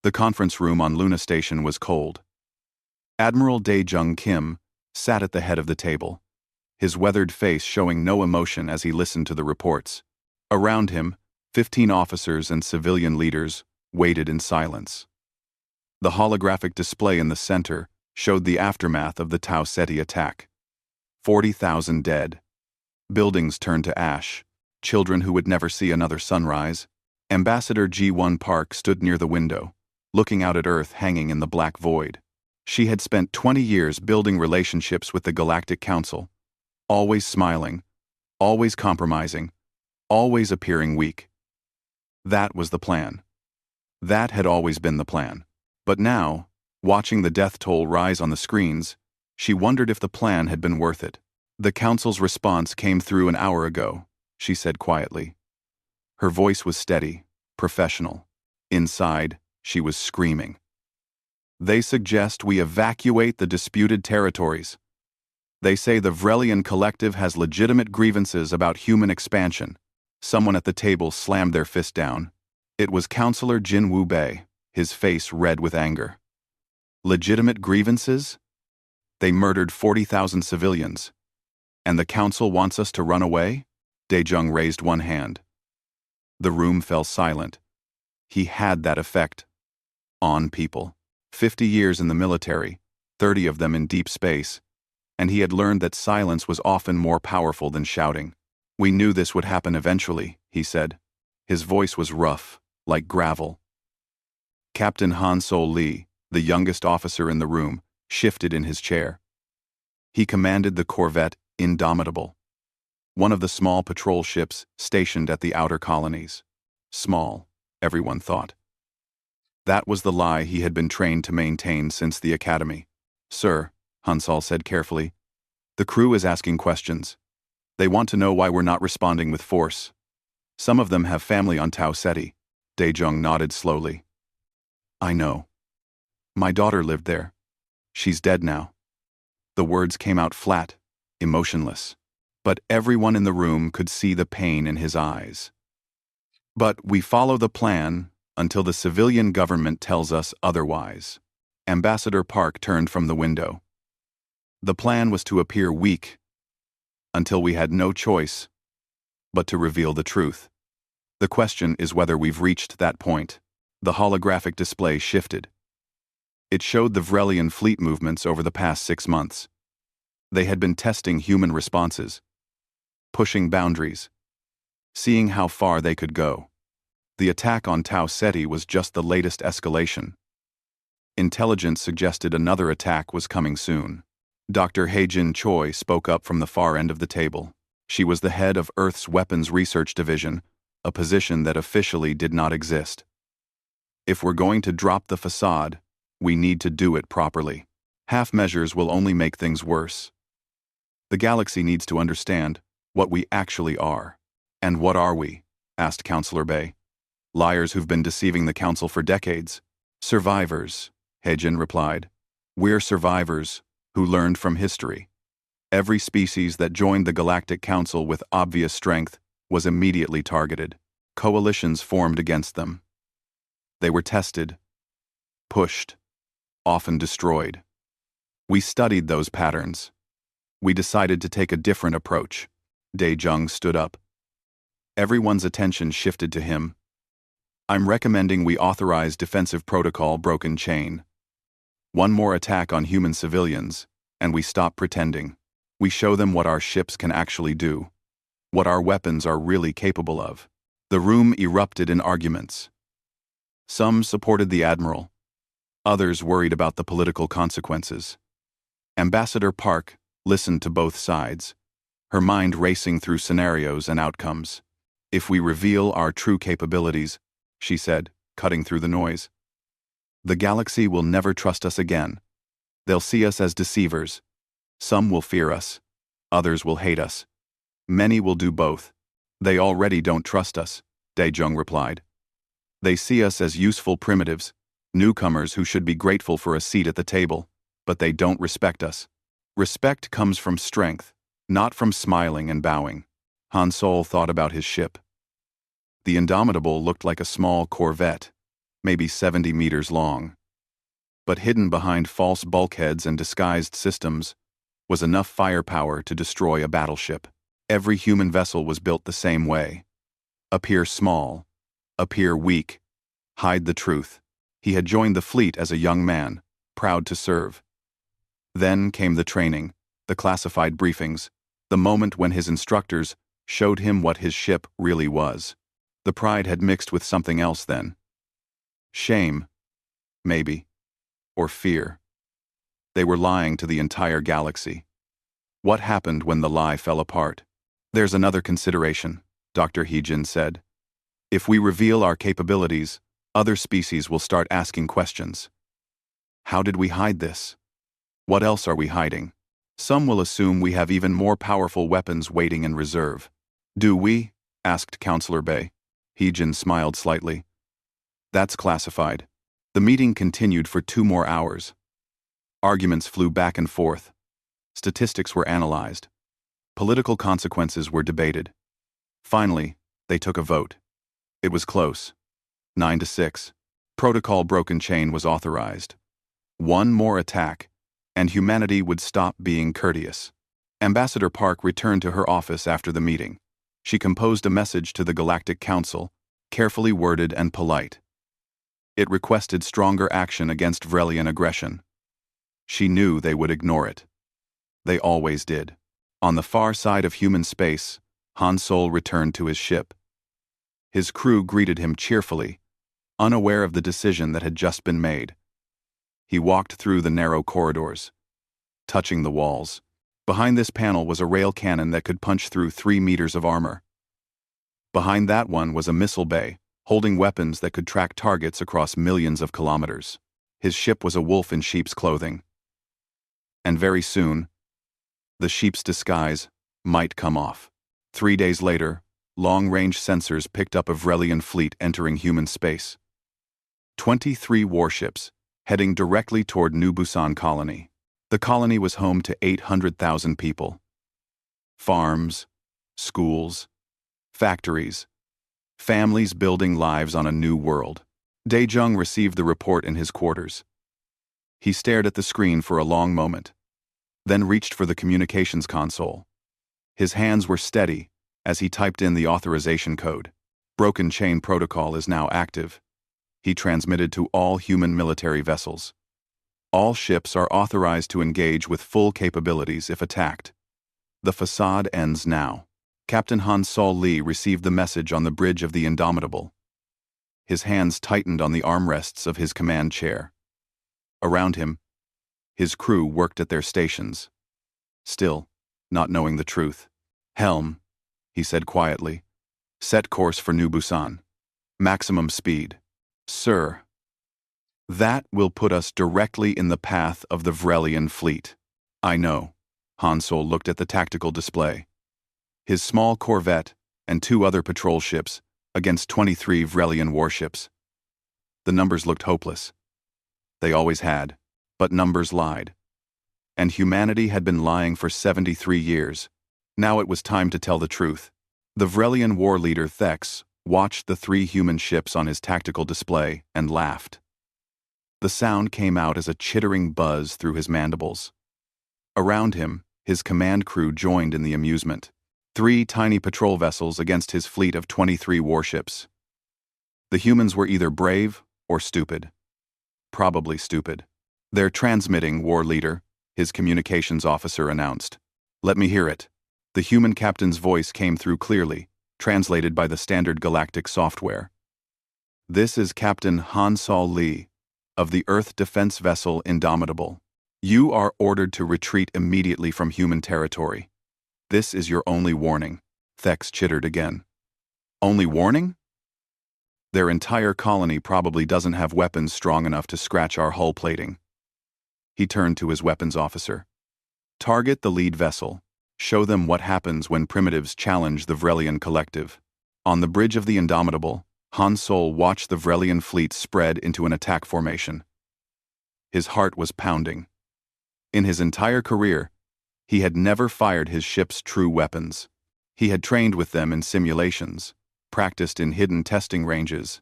The conference room on Luna Station was cold. Admiral Dae-jung Kim sat at the head of the table, his weathered face showing no emotion as he listened to the reports. Around him, 15 officers and civilian leaders waited in silence. The holographic display in the center showed the aftermath of the Tau Ceti attack. 40,000 dead. Buildings turned to ash. Children who would never see another sunrise. Ambassador Ji-won Park stood near the window, looking out at Earth hanging in the black void. She had spent 20 years building relationships with the Galactic Council, always smiling, always compromising, always appearing weak. That was the plan. That had always been the plan. But now, watching the death toll rise on the screens, she wondered if the plan had been worth it. The Council's response came through an hour ago, she said quietly. Her voice was steady, professional. Inside, she was screaming. They suggest we evacuate the disputed territories. They say the Vrelian Collective has legitimate grievances about human expansion. Someone at the table slammed their fist down. It was Counselor Jin Woo-bae, his face red with anger. Legitimate grievances? They murdered 40,000 civilians. And the Council wants us to run away? Dae-jung raised one hand. The room fell silent. He had that effect. On people. 50 years in the military, 30 of them in deep space, and he had learned that silence was often more powerful than shouting. We knew this would happen eventually, he said. His voice was rough, like gravel. Captain Han Sol Lee, the youngest officer in the room, shifted in his chair. He commanded the corvette Indomitable, one of the small patrol ships stationed at the outer colonies. Small, everyone thought. That was the lie he had been trained to maintain since the academy. Sir, Hansol said carefully, the crew is asking questions. They want to know why we're not responding with force. Some of them have family on Tau Ceti. Dae-jung nodded slowly. I know. My daughter lived there. She's dead now. The words came out flat, emotionless, but everyone in the room could see the pain in his eyes. But we follow the plan until the civilian government tells us otherwise. Ambassador Park turned from the window. The plan was to appear weak until we had no choice but to reveal the truth. The question is whether we've reached that point. The holographic display shifted. It showed the Vrelian fleet movements over the past 6 months. They had been testing human responses, pushing boundaries, seeing how far they could go. The attack on Tau Ceti was just the latest escalation. Intelligence suggested another attack was coming soon. Dr. Hae-jin Choi spoke up from the far end of the table. She was the head of Earth's Weapons Research Division, a position that officially did not exist. If we're going to drop the facade, we need to do it properly. Half measures will only make things worse. The galaxy needs to understand what we actually are. And what are we? Asked Counselor Bay. Liars who've been deceiving the Council for decades. Survivors, Hae-jin replied. We're survivors who learned from history. Every species that joined the Galactic Council with obvious strength was immediately targeted. Coalitions formed against them. They were tested, pushed, often destroyed. We studied those patterns. We decided to take a different approach. Dae-jung stood up. Everyone's attention shifted to him. I'm recommending we authorize Defensive Protocol Broken Chain. One more attack on human civilians, and we stop pretending. We show them what our ships can actually do, what our weapons are really capable of. The room erupted in arguments. Some supported the Admiral. Others worried about the political consequences. Ambassador Park listened to both sides, her mind racing through scenarios and outcomes. If we reveal our true capabilities, she said, cutting through the noise, the galaxy will never trust us again. They'll see us as deceivers. Some will fear us. Others will hate us. Many will do both. They already don't trust us, Dae-jung replied. They see us as useful primitives, newcomers who should be grateful for a seat at the table, but they don't respect us. Respect comes from strength, not from smiling and bowing. Han Sol thought about his ship. The Indomitable looked like a small corvette, maybe 70 meters long. But hidden behind false bulkheads and disguised systems was enough firepower to destroy a battleship. Every human vessel was built the same way. Appear small, appear weak, hide the truth. He had joined the fleet as a young man, proud to serve. Then came the training, the classified briefings, the moment when his instructors showed him what his ship really was. The pride had mixed with something else then. Shame, maybe, or fear. They were lying to the entire galaxy. What happened when the lie fell apart? There's another consideration, Dr. Heejin said. If we reveal our capabilities, other species will start asking questions. How did we hide this? What else are we hiding? Some will assume we have even more powerful weapons waiting in reserve. Do we? Asked Counselor Bay. Heejin smiled slightly. That's classified. The meeting continued for 2 more hours. Arguments flew back and forth. Statistics were analyzed. Political consequences were debated. Finally, they took a vote. It was close. 9-6. Protocol Broken Chain was authorized. One more attack, and humanity would stop being courteous. Ambassador Park returned to her office after the meeting. She composed a message to the Galactic Council, carefully worded and polite. It requested stronger action against Vrelian aggression. She knew they would ignore it. They always did. On the far side of human space, Han Sol returned to his ship. His crew greeted him cheerfully, unaware of the decision that had just been made. He walked through the narrow corridors, touching the walls. Behind this panel was a rail cannon that could punch through 3 meters of armor. Behind that one was a missile bay, holding weapons that could track targets across millions of kilometers. His ship was a wolf in sheep's clothing. And very soon, the sheep's disguise might come off. 3 days later, long-range sensors picked up a Vrelian fleet entering human space. 23 warships, heading directly toward New Busan Colony. The colony was home to 800,000 people. Farms, schools, factories, families building lives on a new world. Daejung received the report in his quarters. He stared at the screen for a long moment, then reached for the communications console. His hands were steady as he typed in the authorization code. Broken Chain Protocol is now active. He transmitted to all human military vessels. All ships are authorized to engage with full capabilities if attacked. The facade ends now. Captain Han Sol Lee received the message on the bridge of the Indomitable. His hands tightened on the armrests of his command chair. Around him, his crew worked at their stations. Still, not knowing the truth. Helm, he said quietly. Set course for New Busan. Maximum speed. Sir. That will put us directly in the path of the Vrelian fleet. I know. Han Sol looked at the tactical display. His small corvette and 2 other patrol ships against 23 Vrelian warships. The numbers looked hopeless. They always had, but numbers lied. And humanity had been lying for 73 years. Now it was time to tell the truth. The Vrelian war leader Thex watched the 3 human ships on his tactical display and laughed. The sound came out as a chittering buzz through his mandibles. Around him, his command crew joined in the amusement. 3 tiny patrol vessels against his fleet of 23 warships. The humans were either brave or stupid. Probably stupid. They're transmitting, war leader, his communications officer announced. Let me hear it. The human captain's voice came through clearly, translated by the standard galactic software. This is Captain Han Sol Lee, of the Earth defense vessel Indomitable. You are ordered to retreat immediately from human territory. This is your only warning. Thex chittered again. Only warning? Their entire colony probably doesn't have weapons strong enough to scratch our hull plating. He turned to his weapons officer. Target the lead vessel. Show them what happens when primitives challenge the Vrelian collective. On the bridge of the Indomitable, Han Sol watched the Vrelian fleet spread into an attack formation. His heart was pounding. In his entire career, he had never fired his ship's true weapons. He had trained with them in simulations, practiced in hidden testing ranges,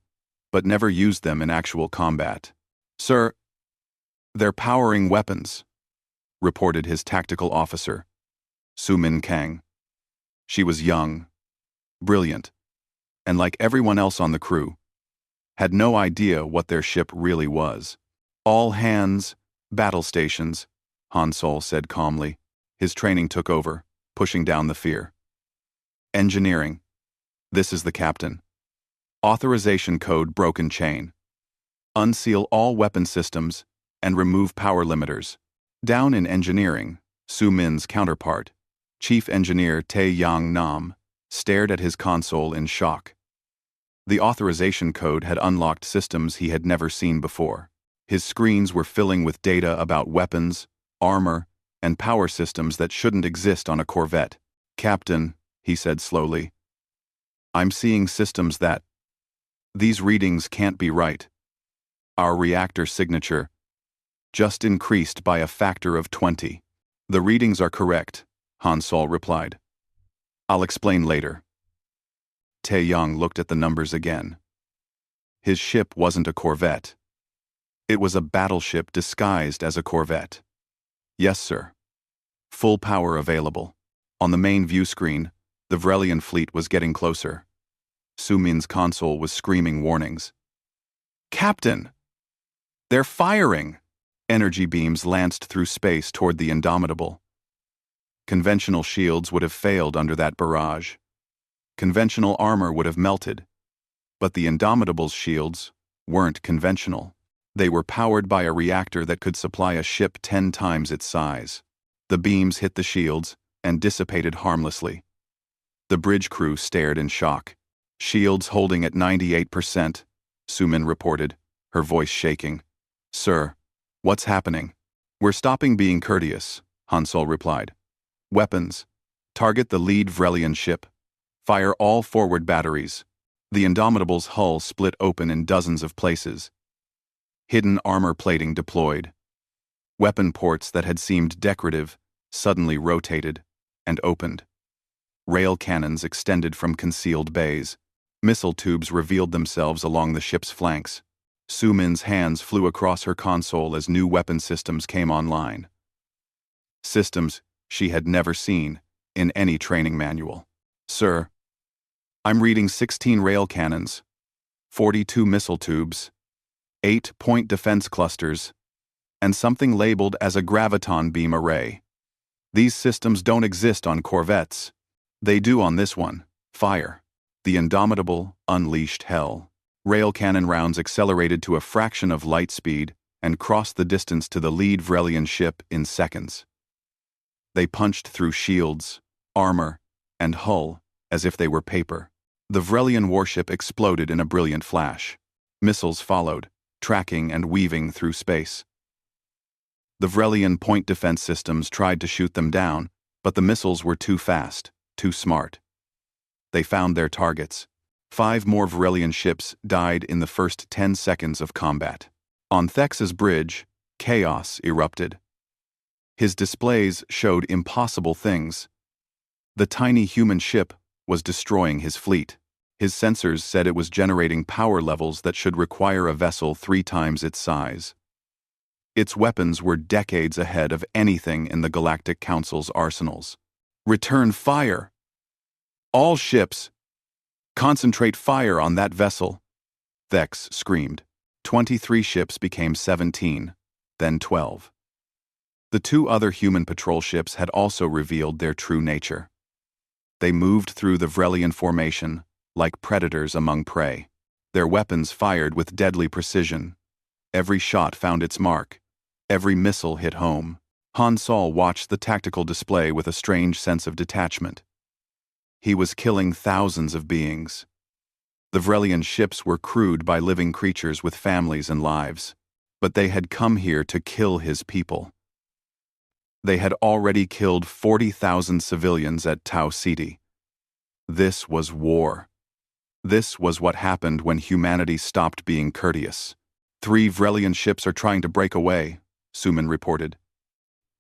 but never used them in actual combat. "Sir, they're powering weapons," reported his tactical officer, Su-min Kang. She was young, brilliant, and like everyone else on the crew, had no idea what their ship really was. "All hands, battle stations," Han Sol said calmly. His training took over, pushing down the fear. "Engineering. This is the captain. Authorization code broken chain. Unseal all weapon systems and remove power limiters." Down in engineering, Su Min's counterpart, Chief Engineer Tae Yang Nam, stared at his console in shock. The authorization code had unlocked systems he had never seen before. His screens were filling with data about weapons, armor, and power systems that shouldn't exist on a Corvette. "Captain," he said slowly, "I'm seeing systems that... These readings can't be right. Our reactor signature just increased by a factor of 20. "The readings are correct," Han Sol replied. "I'll explain later." Tae-Yong looked at the numbers again. His ship wasn't a Corvette. It was a battleship disguised as a Corvette. "Yes, sir. Full power available." On the main view screen, the Vrelian fleet was getting closer. Su-min's console was screaming warnings. "Captain! They're firing!" Energy beams lanced through space toward the Indomitable. Conventional shields would have failed under that barrage. Conventional armor would have melted. But the Indomitable's shields weren't conventional. They were powered by a reactor that could supply a ship 10 times its size. The beams hit the shields and dissipated harmlessly. The bridge crew stared in shock. "Shields holding at 98%, Su-min reported, her voice shaking. "Sir, what's happening?" "We're stopping being courteous," Han Sol replied. "Weapons. Target the lead Vrelian ship. Fire all forward batteries." The Indomitable's hull split open in dozens of places. Hidden armor plating deployed. Weapon ports that had seemed decorative suddenly rotated and opened. Rail cannons extended from concealed bays. Missile tubes revealed themselves along the ship's flanks. Su-min's hands flew across her console as new weapon systems came online. Systems she had never seen in any training manual. "Sir, I'm reading 16 rail cannons, 42 missile tubes, 8-point defense clusters, and something labeled as a graviton beam array. These systems don't exist on Corvettes. They do on this one. Fire." The Indomitable unleashed hell. Rail cannon rounds accelerated to a fraction of light speed and crossed the distance to the lead Vrelian ship in seconds. They punched through shields, armor, and hull as if they were paper. The Vrelian warship exploded in a brilliant flash. Missiles followed, tracking and weaving through space. The Vrelian point defense systems tried to shoot them down, but the missiles were too fast, too smart. They found their targets. 5 more Vrelian ships died in the first 10 seconds of combat. On Thex's bridge, chaos erupted. His displays showed impossible things. The tiny human ship was destroying his fleet. His sensors said it was generating power levels that should require a vessel 3 times its size. Its weapons were decades ahead of anything in the Galactic Council's arsenals. "Return fire! All ships! Concentrate fire on that vessel!" Thex screamed. 23 ships became 17, then 12. The 2 other human patrol ships had also revealed their true nature. They moved through the Vrelian formation like predators among prey. Their weapons fired with deadly precision. Every shot found its mark. Every missile hit home. Han Sol watched the tactical display with a strange sense of detachment. He was killing thousands of beings. The Vrelian ships were crewed by living creatures with families and lives, but they had come here to kill his people. They had already killed 40,000 civilians at Tau Ceti. This was war. This was what happened when humanity stopped being courteous. 3 Vrelian ships are trying to break away, Su-min reported.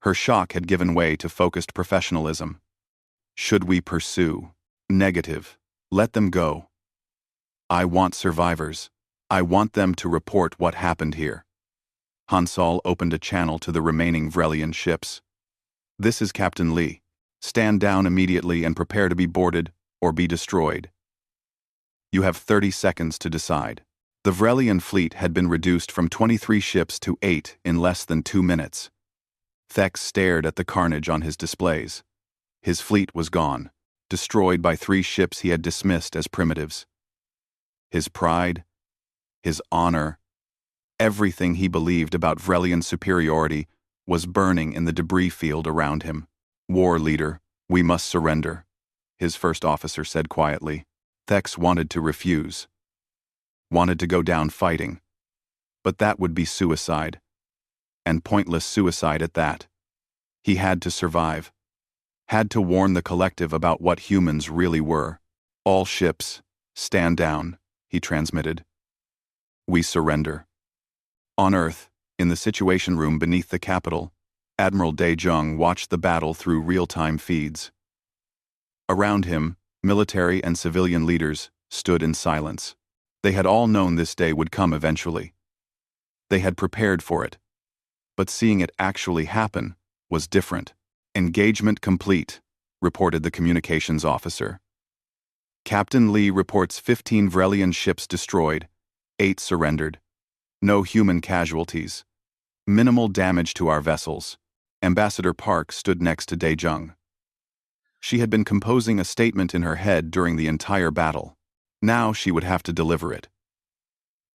Her shock had given way to focused professionalism. "Should we pursue?" "Negative. Let them go. I want survivors." I want them to report what happened here. Hansol opened a channel to the remaining Vrelian ships. This is Captain Lee. Stand down immediately and prepare to be boarded or be destroyed. You have 30 seconds to decide. The Vrelian fleet had been reduced from 23 ships to 8 in less than 2 minutes. Thex stared at the carnage on his displays. His fleet was gone, destroyed by 3 ships he had dismissed as primitives. His pride, his honor, everything he believed about Vrelian superiority was burning in the debris field around him. War leader, we must surrender, his first officer said quietly. Thex wanted to refuse. Wanted to go down fighting. But that would be suicide. And pointless suicide at that. He had to survive. Had to warn the collective about what humans really were. All ships, stand down, he transmitted. We surrender. On Earth, in the Situation Room beneath the Capitol, Admiral Dae-jung watched the battle through real-time feeds. Around him, military and civilian leaders stood in silence. They had all known this day would come eventually. They had prepared for it. But seeing it actually happen was different. Engagement complete, reported the communications officer. Captain Lee reports 15 Vrelian ships destroyed, 8 surrendered. No human casualties. Minimal damage to our vessels. Ambassador Park stood next to Dae-jung. She had been composing a statement in her head during the entire battle. Now she would have to deliver it.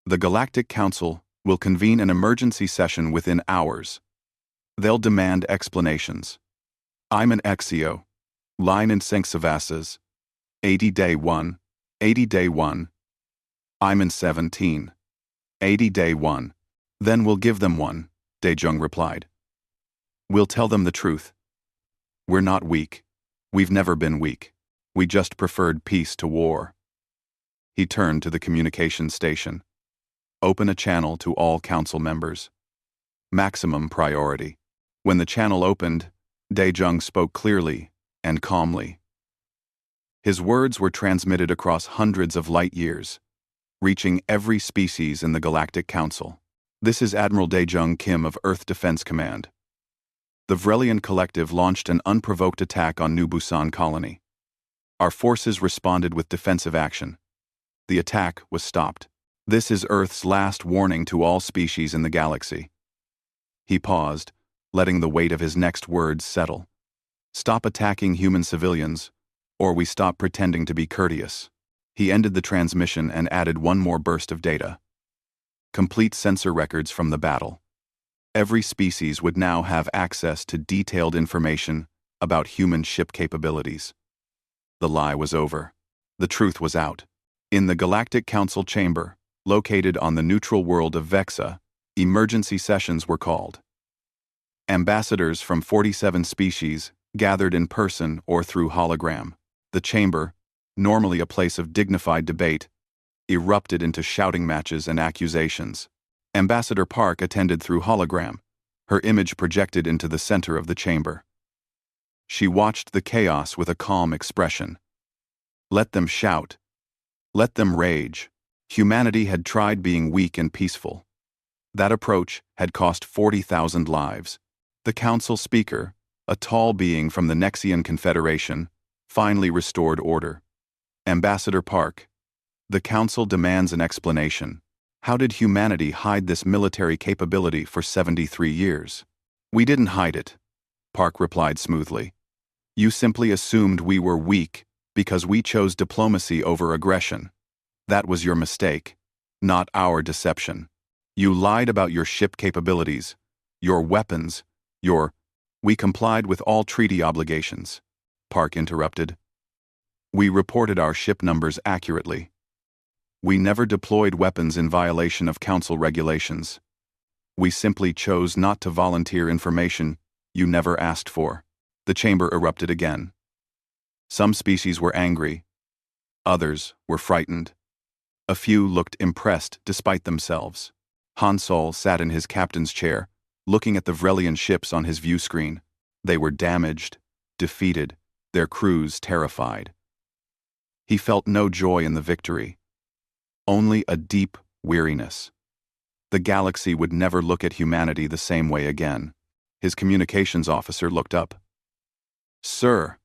The Galactic Council will convene an emergency session within hours. They'll demand explanations. I'm an Exio. Line in Senksavasas. 80 Day 1. 80 Day 1. I'm in 17. 80 Day 1. Then we'll give them one, Dae-jung replied. We'll tell them the truth. We're not weak. We've never been weak. We just preferred peace to war. He turned to the communications station. Open a channel to all council members. Maximum priority. When the channel opened, Dae-jung spoke clearly and calmly. His words were transmitted across hundreds of light years, reaching every species in the Galactic Council. This is Admiral Dae-jung Kim of Earth Defense Command. The Vrelian Collective launched an unprovoked attack on New Busan Colony. Our forces responded with defensive action. The attack was stopped. This is Earth's last warning to all species in the galaxy. He paused, letting the weight of his next words settle. Stop attacking human civilians, or we stop pretending to be courteous. He ended the transmission and added one more burst of data. Complete sensor records from the battle. Every species would now have access to detailed information about human ship capabilities. The lie was over. The truth was out. In the Galactic Council chamber, located on the neutral world of Vexa, emergency sessions were called. Ambassadors from 47 species gathered in person or through hologram. The chamber, normally a place of dignified debate, erupted into shouting matches and accusations. Ambassador Park attended through hologram, her image projected into the center of the chamber. She watched the chaos with a calm expression. Let them shout. Let them rage. Humanity had tried being weak and peaceful. That approach had cost 40,000 lives. The council speaker, a tall being from the Nexian Confederation, finally restored order. Ambassador Park, the council demands an explanation. How did humanity hide this military capability for 73 years? We didn't hide it, Park replied smoothly. You simply assumed we were weak because we chose diplomacy over aggression. That was your mistake, not our deception. You lied about your ship capabilities, your weapons, We complied with all treaty obligations, Park interrupted. We reported our ship numbers accurately. We never deployed weapons in violation of council regulations. We simply chose not to volunteer information you never asked for. The chamber erupted again. Some species were angry. Others were frightened. A few looked impressed despite themselves. Hansol sat in his captain's chair, looking at the Vrelian ships on his view screen. They were damaged, defeated, their crews terrified. He felt no joy in the victory. Only a deep, weariness. The galaxy would never look at humanity the same way again. His communications officer looked up. "Sir,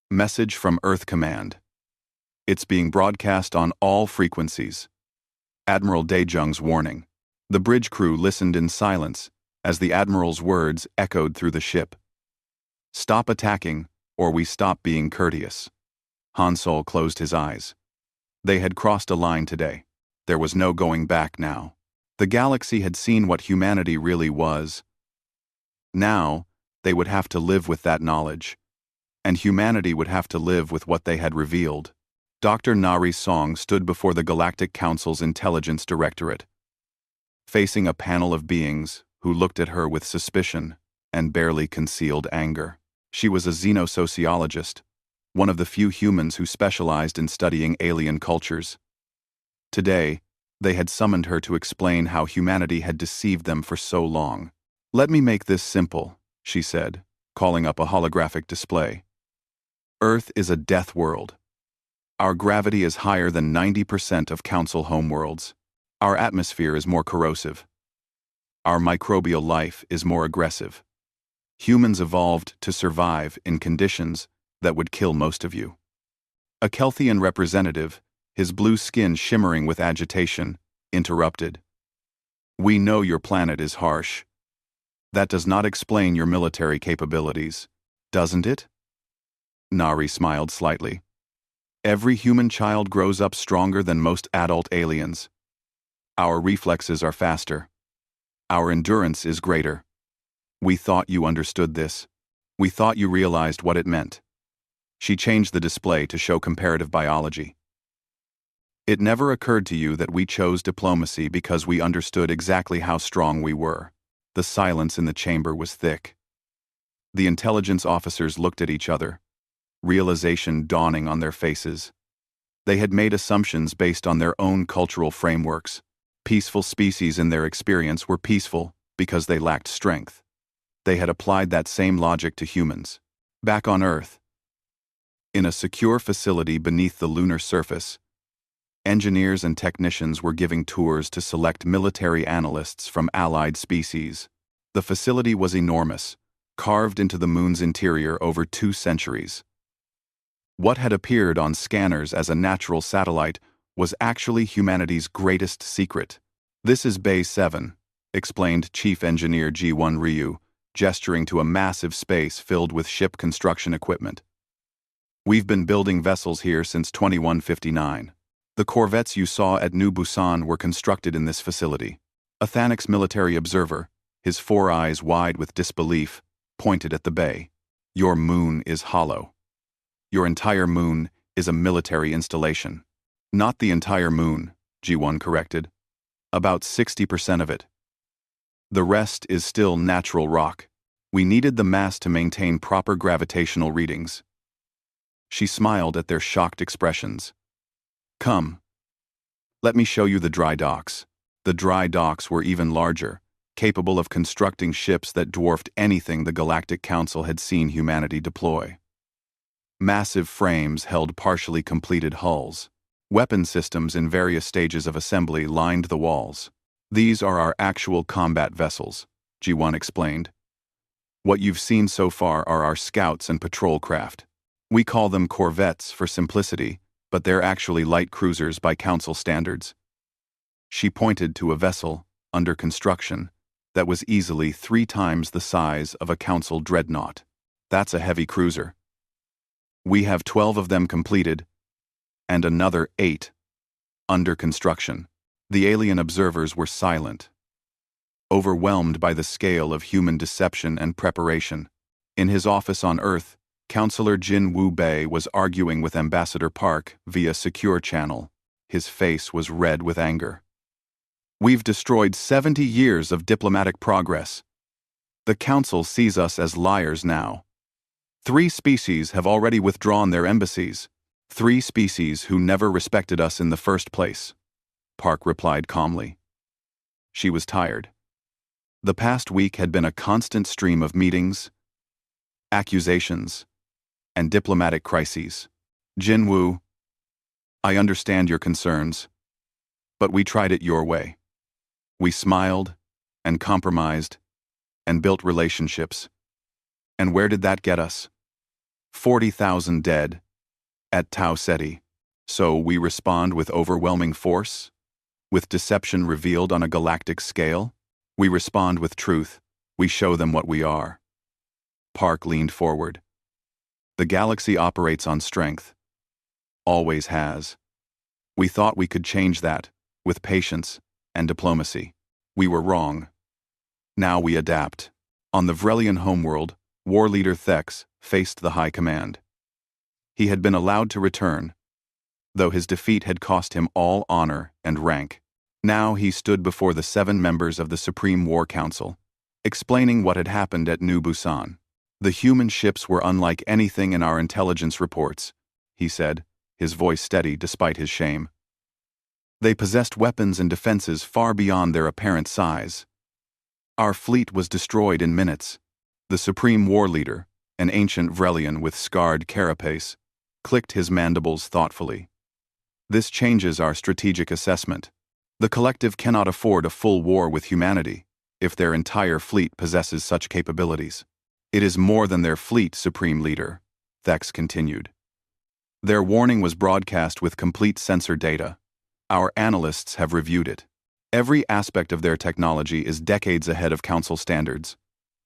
message from Earth Command. It's being broadcast on all frequencies." Admiral Daejung's warning. The bridge crew listened in silence as the Admiral's words echoed through the ship. "Stop attacking, or we stop being courteous." Han Sol closed his eyes. They had crossed a line today. There was no going back now. The galaxy had seen what humanity really was. Now, they would have to live with that knowledge. And humanity would have to live with what they had revealed. Dr. Nari Song stood before the Galactic Council's Intelligence Directorate, facing a panel of beings who looked at her with suspicion and barely concealed anger. She was a xenosociologist, one of the few humans who specialized in studying alien cultures. Today, they had summoned her to explain how humanity had deceived them for so long. "Let me make this simple," she said, calling up a holographic display. "Earth is a death world. Our gravity is higher than 90% of Council homeworlds. Our atmosphere is more corrosive. Our microbial life is more aggressive. Humans evolved to survive in conditions that would kill most of you." A Kelthian representative, his blue skin shimmering with agitation, interrupted. "We know your planet is harsh. That does not explain your military capabilities, doesn't it?" Nari smiled slightly. "Every human child grows up stronger than most adult aliens. Our reflexes are faster. Our endurance is greater. We thought you understood this. We thought you realized what it meant." She changed the display to show comparative biology. "It never occurred to you that we chose diplomacy because we understood exactly how strong we were." The silence in the chamber was thick. The intelligence officers looked at each other, realization dawning on their faces. They had made assumptions based on their own cultural frameworks. Peaceful species in their experience were peaceful because they lacked strength. They had applied that same logic to humans. Back on Earth, in a secure facility beneath the lunar surface, engineers and technicians were giving tours to select military analysts from allied species. The facility was enormous, carved into the moon's interior over 2 centuries. What had appeared on scanners as a natural satellite was actually humanity's greatest secret. "This is Bay 7, explained Chief Engineer G1 Ryu, gesturing to a massive space filled with ship construction equipment. "We've been building vessels here since 2159. The corvettes you saw at New Busan were constructed in this facility." A Thanix military observer, his 4 eyes wide with disbelief, pointed at the bay. "Your moon is hollow. Your entire moon is a military installation." "Not the entire moon," G1 corrected. "About 60% of it. The rest is still natural rock. We needed the mass to maintain proper gravitational readings." She smiled at their shocked expressions. "Come. Let me show you the dry docks." The dry docks were even larger, capable of constructing ships that dwarfed anything the Galactic Council had seen humanity deploy. Massive frames held partially completed hulls. Weapon systems in various stages of assembly lined the walls. "These are our actual combat vessels," G1 explained. "What you've seen so far are our scouts and patrol craft. We call them corvettes for simplicity, but they're actually light cruisers by Council standards." She pointed to a vessel, under construction, that was easily 3 times the size of a Council dreadnought. "That's a heavy cruiser. We have 12 of them completed, and another 8 under construction." The alien observers were silent, overwhelmed by the scale of human deception and preparation. In his office on Earth, Counselor Jin Wu Bei was arguing with Ambassador Park via secure channel. His face was red with anger. "We've destroyed 70 years of diplomatic progress. The Council sees us as liars now. 3 species have already withdrawn their embassies. 3 species who never respected us in the first place," Park replied calmly. She was tired. The past week had been a constant stream of meetings, accusations, and diplomatic crises. "Jin Wu, I understand your concerns, But we tried it your way. We smiled, and compromised, and built relationships. And where did that get us? 40,000 dead, at Tau Ceti. So we respond with overwhelming force? With deception revealed on a galactic scale? We respond with truth. We show them what we are. Park leaned forward. The galaxy operates on strength. Always has. We thought we could change that, with patience and diplomacy. We were wrong. Now we adapt. On the Vrelian homeworld, war leader Thex faced the High Command. He had been allowed to return, though his defeat had cost him all honor and rank. Now he stood before the 7 members of the Supreme War Council, explaining what had happened at New Busan. The human ships were unlike anything in our intelligence reports, he said, his voice steady despite his shame. They possessed weapons and defenses far beyond their apparent size. Our fleet was destroyed in minutes. The Supreme War Leader, an ancient Vrelian with scarred carapace, clicked his mandibles thoughtfully. This changes our strategic assessment. The collective cannot afford a full war with humanity if their entire fleet possesses such capabilities. It is more than their fleet, Supreme Leader, Thex continued. Their warning was broadcast with complete sensor data. Our analysts have reviewed it. Every aspect of their technology is decades ahead of Council standards.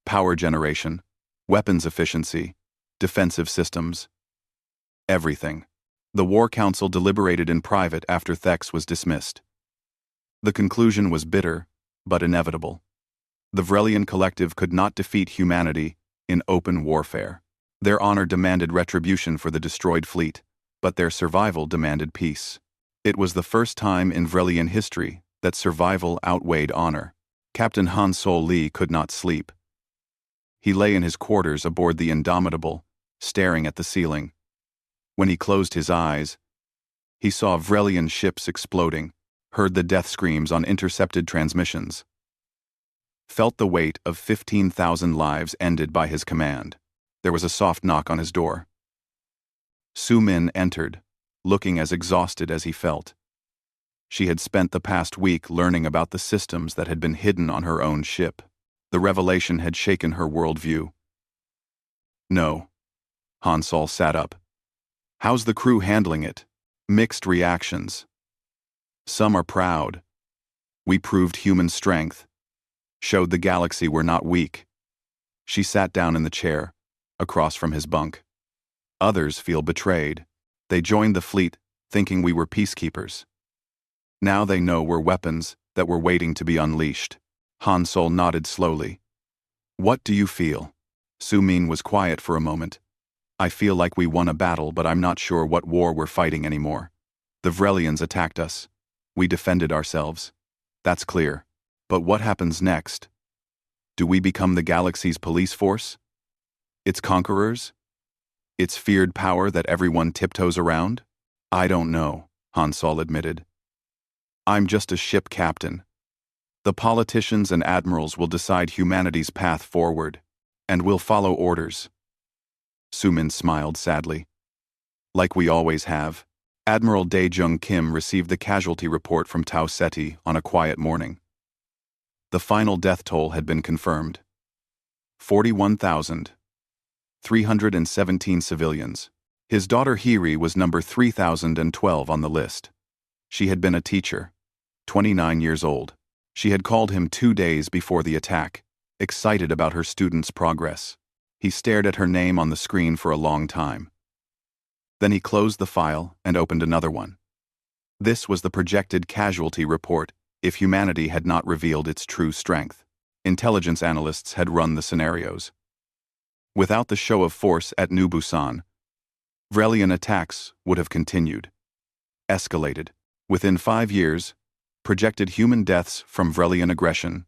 Power generation, weapons efficiency, defensive systems. Everything. The War Council deliberated in private after Thex was dismissed. The conclusion was bitter, but inevitable. The Vrelian collective could not defeat humanity in open warfare. Their honor demanded retribution for the destroyed fleet, but their survival demanded peace. It was the first time in Vrelian history that survival outweighed honor. Captain Han Sol Lee could not sleep. He lay in his quarters aboard the Indomitable, staring at the ceiling. When he closed his eyes, he saw Vrelian ships exploding, heard the death screams on intercepted transmissions, felt the weight of 15,000 lives ended by his command. There was a soft knock on his door. Su Min entered, looking as exhausted as he felt. She had spent the past week learning about the systems that had been hidden on her own ship. The revelation had shaken her worldview. No. Han Sol sat up. How's the crew handling it? Mixed reactions. Some are proud. We proved human strength. Showed the galaxy we're not weak. She sat down in the chair, across from his bunk. Others feel betrayed. They joined the fleet, thinking we were peacekeepers. Now they know we're weapons that were waiting to be unleashed. Han Sol nodded slowly. What do you feel? Su Min was quiet for a moment. I feel like we won a battle, but I'm not sure what war we're fighting anymore. The Vrelians attacked us. We defended ourselves. That's clear. But what happens next? Do we become the galaxy's police force? Its conquerors? Its feared power that everyone tiptoes around? I don't know, Han Sol admitted. I'm just a ship captain. The politicians and admirals will decide humanity's path forward, and we'll follow orders. Su Min smiled sadly. Like we always have, Admiral Dae-jung Kim received the casualty report from Tau Ceti on a quiet morning. The final death toll had been confirmed. 41,317 civilians. His daughter Hiri was number 3012 on the list. She had been a teacher, 29 years old. She had called him 2 days before the attack, excited about her students' progress. He stared at her name on the screen for a long time. Then he closed the file and opened another one. This was the projected casualty report if humanity had not revealed its true strength. Intelligence analysts had run the scenarios. Without the show of force at New Busan, Vrelian attacks would have continued. Escalated. Within 5 years, projected human deaths from Vrelian aggression,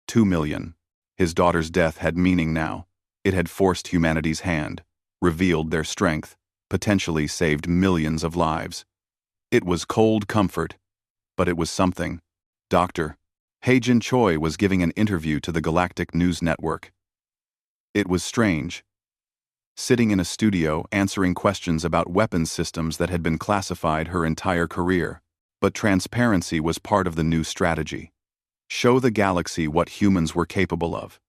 2 million. His daughter's death had meaning now. It had forced humanity's hand, revealed their strength, potentially saved millions of lives. It was cold comfort, but it was something. Dr. Haejin Choi was giving an interview to the Galactic News Network. It was strange. Sitting in a studio answering questions about weapons systems that had been classified her entire career. But transparency was part of the new strategy. Show the galaxy what humans were capable of.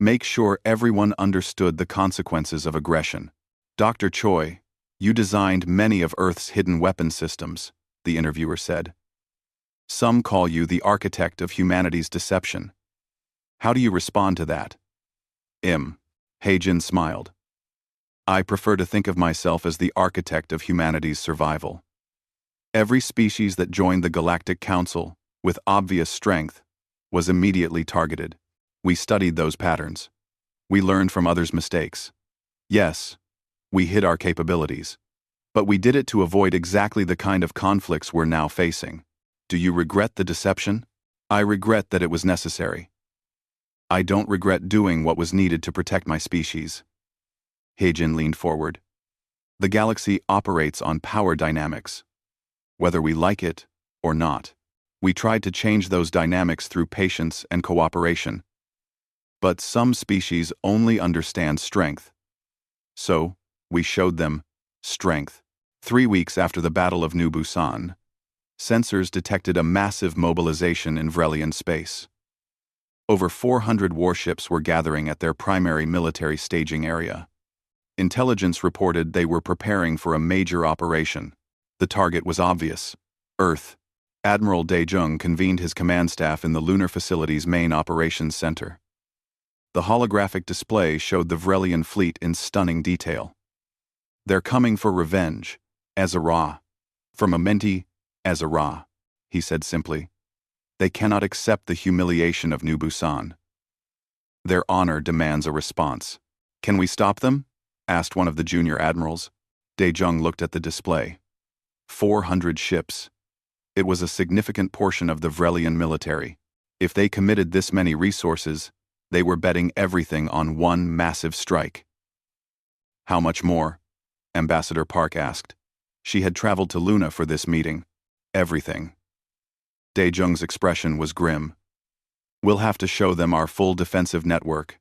Make sure everyone understood the consequences of aggression. Dr. Choi, you designed many of Earth's hidden weapon systems, the interviewer said. Some call you the architect of humanity's deception. How do you respond to that? Heijin smiled. I prefer to think of myself as the architect of humanity's survival. Every species that joined the Galactic Council, with obvious strength, was immediately targeted. We studied those patterns. We learned from others' mistakes. Yes, we hid our capabilities. But we did it to avoid exactly the kind of conflicts we're now facing. Do you regret the deception? I regret that it was necessary. I don't regret doing what was needed to protect my species. Heijin leaned forward. The galaxy operates on power dynamics. Whether we like it or not, we tried to change those dynamics through patience and cooperation. But some species only understand strength. So, we showed them strength. 3 weeks after the Battle of New Busan, sensors detected a massive mobilization in Vrelian space. Over 400 warships were gathering at their primary military staging area. Intelligence reported they were preparing for a major operation. The target was obvious: Earth. Admiral Daejung convened his command staff in the lunar facility's main operations center. The holographic display showed the Vrelian fleet in stunning detail. They're coming for revenge, Azara. From Amenti, Azara, he said simply. They cannot accept the humiliation of New Busan. Their honor demands a response. Can we stop them? Asked one of the junior admirals. Daejung looked at the display. 400 ships. It was a significant portion of the Vrelian military. If they committed this many resources, they were betting everything on one massive strike. How much more? Ambassador Park asked. She had traveled to Luna for this meeting. Everything. Daejung's expression was grim. We'll have to show them our full defensive network.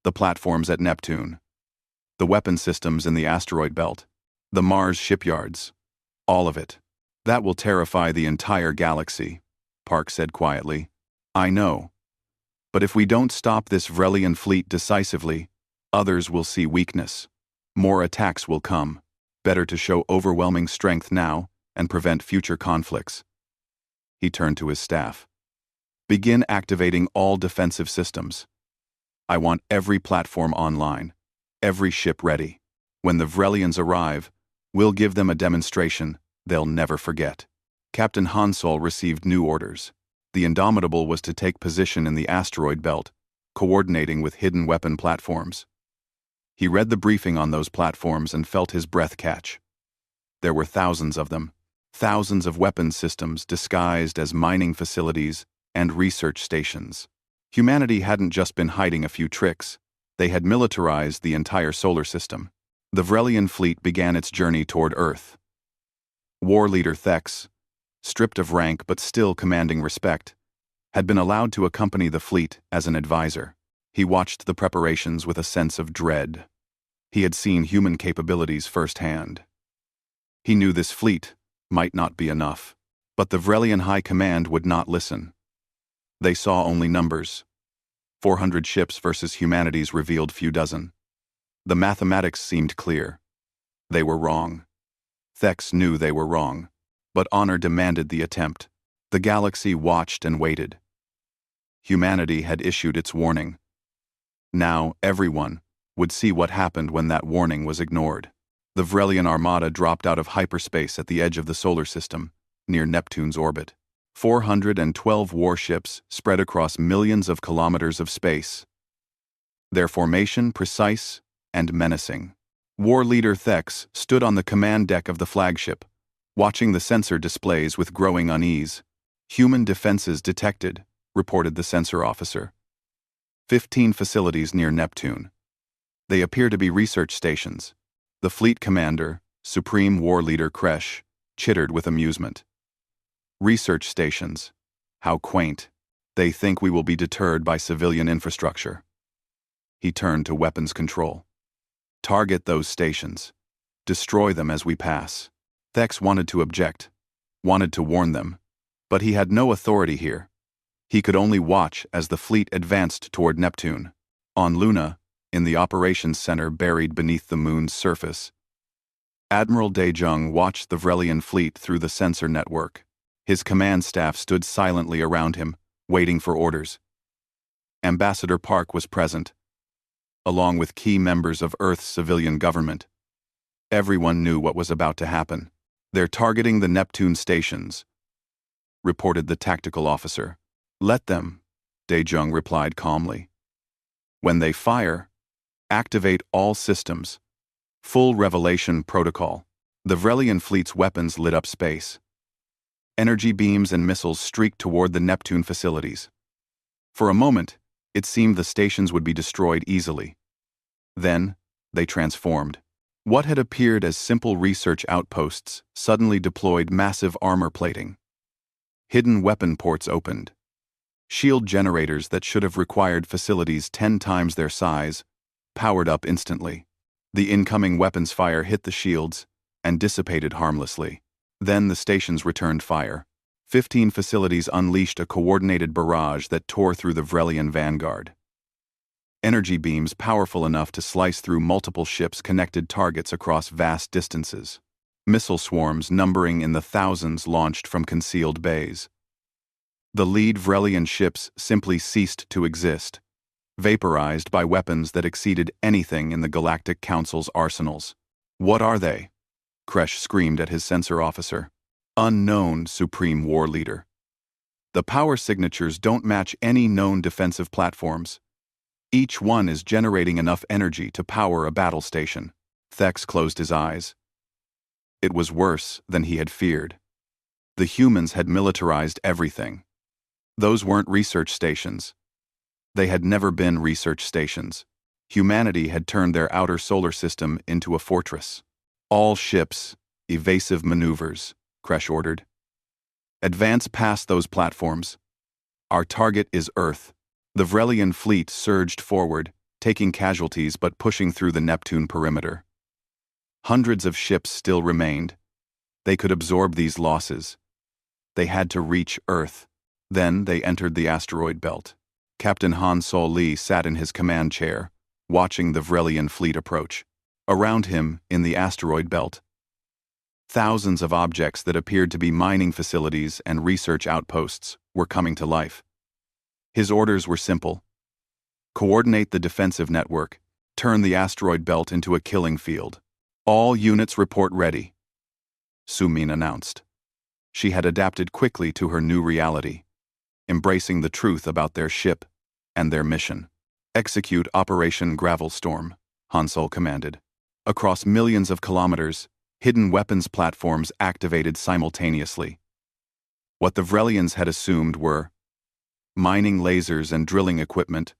The platforms at Neptune. The weapon systems in the asteroid belt. The Mars shipyards. All of it. That will terrify the entire galaxy, Park said quietly. I know. But if we don't stop this Vrelian fleet decisively, others will see weakness. More attacks will come. Better to show overwhelming strength now and prevent future conflicts. He turned to his staff. Begin activating all defensive systems. I want every platform online, every ship ready. When the Vrelians arrive, we'll give them a demonstration they'll never forget. Captain Hansol received new orders. The Indomitable was to take position in the asteroid belt, coordinating with hidden weapon platforms. He read the briefing on those platforms and felt his breath catch. There were thousands of them, thousands of weapon systems disguised as mining facilities and research stations. Humanity hadn't just been hiding a few tricks, they had militarized the entire solar system. The Vrelian fleet began its journey toward Earth. War leader Thex, stripped of rank but still commanding respect, had been allowed to accompany the fleet as an advisor. He watched the preparations with a sense of dread. He had seen human capabilities firsthand. He knew this fleet might not be enough, but the Vrelian High Command would not listen. They saw only numbers. 400 ships versus humanity's revealed few dozen. The mathematics seemed clear. They were wrong. Thex knew they were wrong, but honor demanded the attempt. The galaxy watched and waited. Humanity had issued its warning. Now, everyone would see what happened when that warning was ignored. The Vrelian armada dropped out of hyperspace at the edge of the solar system, near Neptune's orbit. 412 warships spread across millions of kilometers of space. Their formation precise and menacing. War leader Thex stood on the command deck of the flagship, watching the sensor displays with growing unease. Human defenses detected, reported the sensor officer. 15 facilities near Neptune. They appear to be research stations. The fleet commander, Supreme War Leader Kresh, chittered with amusement. Research stations. How quaint. They think we will be deterred by civilian infrastructure. He turned to weapons control. Target those stations. Destroy them as we pass. Thex wanted to object, wanted to warn them, but he had no authority here. He could only watch as the fleet advanced toward Neptune. On Luna, in the operations center buried beneath the moon's surface, Admiral Daejung watched the Vrelian fleet through the sensor network. His command staff stood silently around him, waiting for orders. Ambassador Park was present, along with key members of Earth's civilian government. Everyone knew what was about to happen. "They're targeting the Neptune stations," reported the tactical officer. "Let them," Daejung replied calmly. "When they fire, activate all systems. Full revelation protocol." The Vrelian fleet's weapons lit up space. Energy beams and missiles streaked toward the Neptune facilities. For a moment, it seemed the stations would be destroyed easily. Then, they transformed. What had appeared as simple research outposts suddenly deployed massive armor plating. Hidden weapon ports opened. Shield generators that should have required facilities 10 times their size powered up instantly. The incoming weapons fire hit the shields and dissipated harmlessly. Then the stations returned fire. 15 facilities unleashed a coordinated barrage that tore through the Vrelian vanguard. Energy beams powerful enough to slice through multiple ships connected targets across vast distances. Missile swarms numbering in the thousands launched from concealed bays. The lead Vrelian ships simply ceased to exist, vaporized by weapons that exceeded anything in the Galactic Council's arsenals. "What are they?" Kresh screamed at his sensor officer. "Unknown, Supreme War Leader. The power signatures don't match any known defensive platforms. Each one is generating enough energy to power a battle station." Thex closed his eyes. It was worse than he had feared. The humans had militarized everything. Those weren't research stations. They had never been research stations. Humanity had turned their outer solar system into a fortress. "All ships, evasive maneuvers," Kresh ordered. "Advance past those platforms. Our target is Earth." The Vrelian fleet surged forward, taking casualties but pushing through the Neptune perimeter. Hundreds of ships still remained. They could absorb these losses. They had to reach Earth. Then they entered the asteroid belt. Captain Han Sol Lee sat in his command chair, watching the Vrelian fleet approach. Around him, in the asteroid belt, thousands of objects that appeared to be mining facilities and research outposts were coming to life. His orders were simple. Coordinate the defensive network, turn the asteroid belt into a killing field. "All units report ready," Sumin announced. She had adapted quickly to her new reality, embracing the truth about their ship and their mission. "Execute Operation Gravelstorm," Hansol commanded. Across millions of kilometers, hidden weapons platforms activated simultaneously. What the Vrelians had assumed were mining lasers and drilling equipment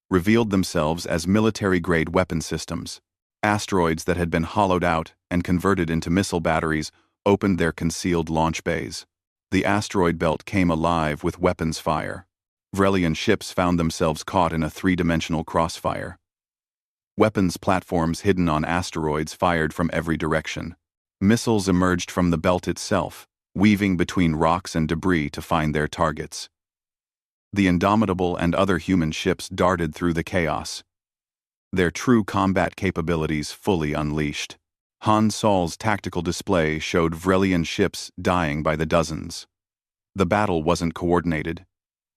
revealed themselves as military-grade weapon systems. Asteroids that had been hollowed out and converted into missile batteries opened their concealed launch bays. The asteroid belt came alive with weapons fire. Vrelian ships found themselves caught in a three-dimensional crossfire. Weapons platforms hidden on asteroids fired from every direction. Missiles emerged from the belt itself, weaving between rocks and debris to find their targets. The Indomitable and other human ships darted through the chaos, their true combat capabilities fully unleashed. Han Sol's tactical display showed Vrelian ships dying by the dozens. The battle wasn't coordinated.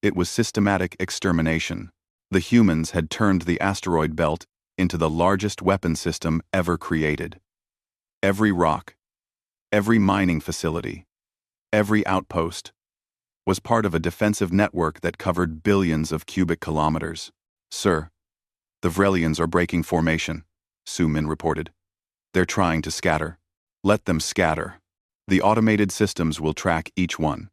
It was systematic extermination. The humans had turned the asteroid belt into the largest weapon system ever created. Every rock, every mining facility, every outpost was part of a defensive network that covered billions of cubic kilometers. "Sir, the Vrelians are breaking formation," Sumin reported. "They're trying to scatter." "Let them scatter. The automated systems will track each one."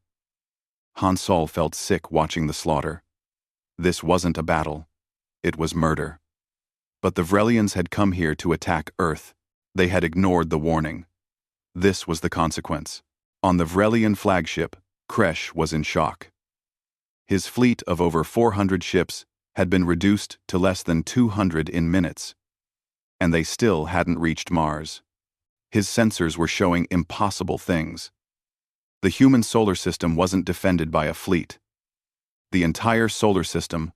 Han Sol felt sick watching the slaughter. This wasn't a battle. It was murder. But the Vrelians had come here to attack Earth. They had ignored the warning. This was the consequence. On the Vrelian flagship, Kresh was in shock. His fleet of over 400 ships had been reduced to less than 200 in minutes, and they still hadn't reached Mars. His sensors were showing impossible things. The human solar system wasn't defended by a fleet. The entire solar system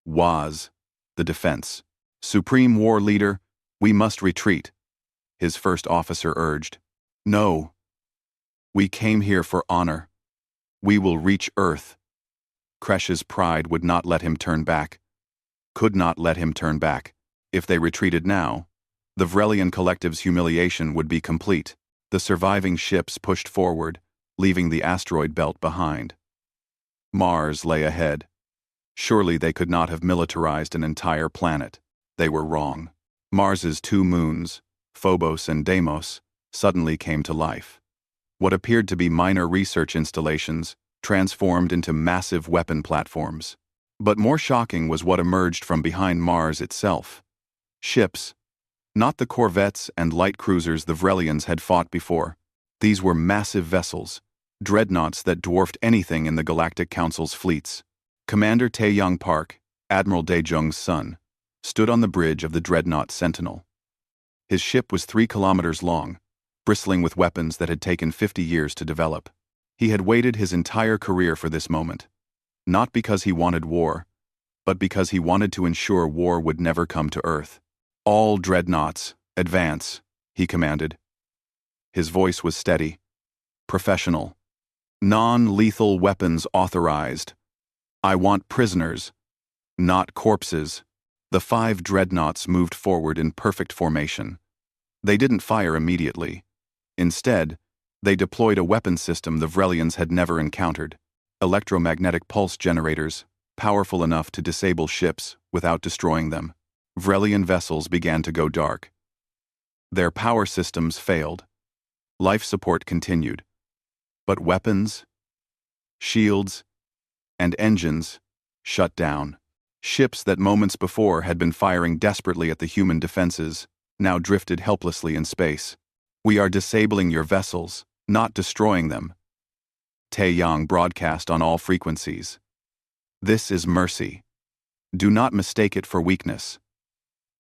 was the defense. Supreme War Leader, we must retreat, his first officer urged. No. We came here for honor. We will reach Earth. Kresh's pride would not let him turn back. Could not let him turn back. If they retreated now, the Vrelian collective's humiliation would be complete. The surviving ships pushed forward, leaving the asteroid belt behind. Mars lay ahead. Surely they could not have militarized an entire planet. They were wrong. Mars's two moons, Phobos and Deimos, suddenly came to life. What appeared to be minor research installations transformed into massive weapon platforms. But more shocking was what emerged from behind Mars itself. Ships. Not the corvettes and light cruisers the Vrelians had fought before. These were massive vessels, dreadnoughts that dwarfed anything in the Galactic Council's fleets. Commander Taeyang Park, Admiral Daejung's son, stood on the bridge of the dreadnought Sentinel. His ship was 3 kilometers long, bristling with weapons that had taken 50 years to develop. He had waited his entire career for this moment, not because he wanted war, but because he wanted to ensure war would never come to Earth. All dreadnoughts, advance, he commanded. His voice was steady, professional. Non-lethal weapons authorized. I want prisoners, not corpses. The 5 dreadnoughts moved forward in perfect formation. They didn't fire immediately. Instead, they deployed a weapon system the Vrelians had never encountered. Electromagnetic pulse generators, powerful enough to disable ships without destroying them. Vrelian vessels began to go dark. Their power systems failed. Life support continued. But weapons, shields, and engines shut down. Ships that moments before had been firing desperately at the human defenses now drifted helplessly in space. We are disabling your vessels, not destroying them. Taeyang broadcast on all frequencies. This is mercy. Do not mistake it for weakness.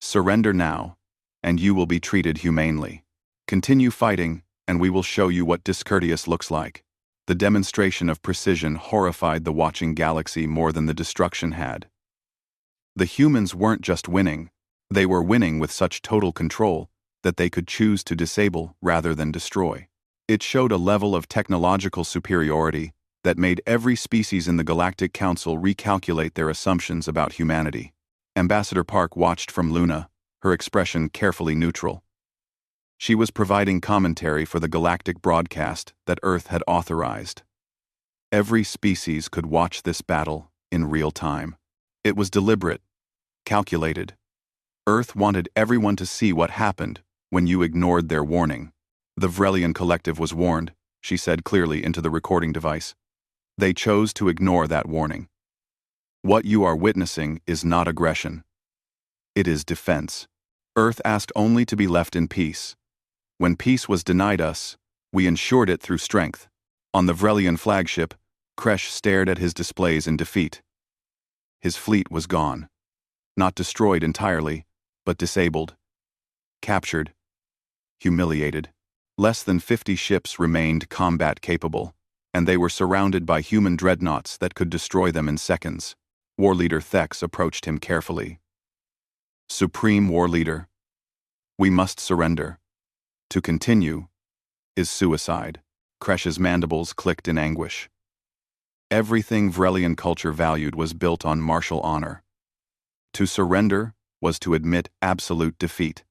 Surrender now, and you will be treated humanely. Continue fighting, and we will show you what discourteous looks like. The demonstration of precision horrified the watching galaxy more than the destruction had. The humans weren't just winning, they were winning with such total control that they could choose to disable rather than destroy. It showed a level of technological superiority that made every species in the Galactic Council recalculate their assumptions about humanity. Ambassador Park watched from Luna, her expression carefully neutral. She was providing commentary for the galactic broadcast that Earth had authorized. Every species could watch this battle in real time. It was deliberate, calculated. Earth wanted everyone to see what happened when you ignored their warning. The Vrelian collective was warned, she said clearly into the recording device. They chose to ignore that warning. What you are witnessing is not aggression. It is defense. Earth asked only to be left in peace. When peace was denied us, we ensured it through strength. On the Vrelian flagship, Kresh stared at his displays in defeat. His fleet was gone. Not destroyed entirely, but disabled. Captured. Humiliated. Less than 50 ships remained combat-capable, and they were surrounded by human dreadnoughts that could destroy them in seconds. War Leader Thex approached him carefully. Supreme War Leader, we must surrender. To continue is suicide. Kresh's mandibles clicked in anguish. Everything Vrelian culture valued was built on martial honor. To surrender was to admit absolute defeat.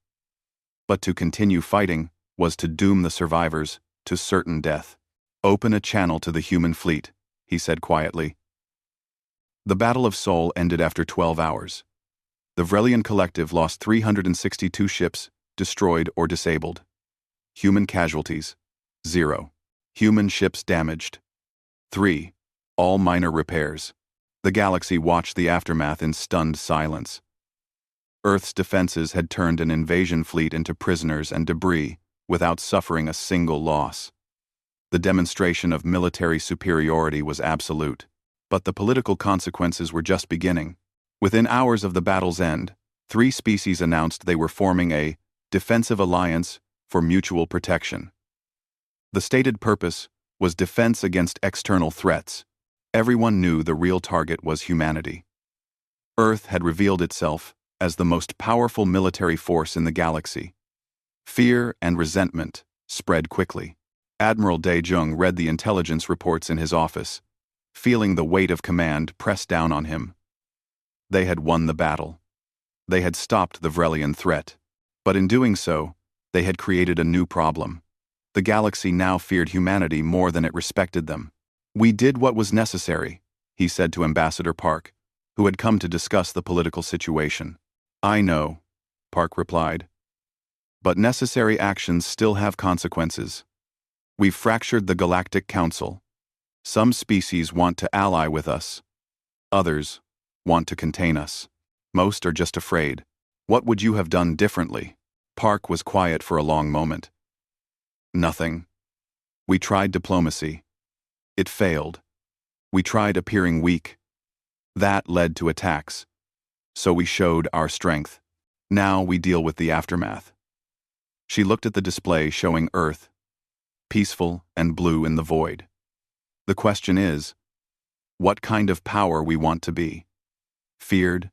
But to continue fighting was to doom the survivors to certain death. Open a channel to the human fleet, he said quietly. The Battle of Sol ended after 12 hours. The Vrelian collective lost 362 ships, destroyed or disabled. Human casualties, 0. Human ships damaged, 3. All minor repairs. The galaxy watched the aftermath in stunned silence. Earth's defenses had turned an invasion fleet into prisoners and debris without suffering a single loss. The demonstration of military superiority was absolute, but the political consequences were just beginning. Within hours of the battle's end, 3 species announced they were forming a defensive alliance for mutual protection. The stated purpose was defense against external threats. Everyone knew the real target was humanity. Earth had revealed itself as the most powerful military force in the galaxy. Fear and resentment spread quickly. Admiral Dae-jung read the intelligence reports in his office, feeling the weight of command press down on him. They had won the battle. They had stopped the Vrelian threat. But in doing so, they had created a new problem. The galaxy now feared humanity more than it respected them. "We did what was necessary," he said to Ambassador Park, who had come to discuss the political situation. "I know," Park replied. "But necessary actions still have consequences. We've fractured the Galactic Council. Some species want to ally with us. Others want to contain us. Most are just afraid. What would you have done differently?" Park was quiet for a long moment. "Nothing. We tried diplomacy. It failed. We tried appearing weak. That led to attacks. So we showed our strength. Now we deal with the aftermath." She looked at the display showing Earth, peaceful and blue in the void. "The question is, what kind of power we want to be? Feared?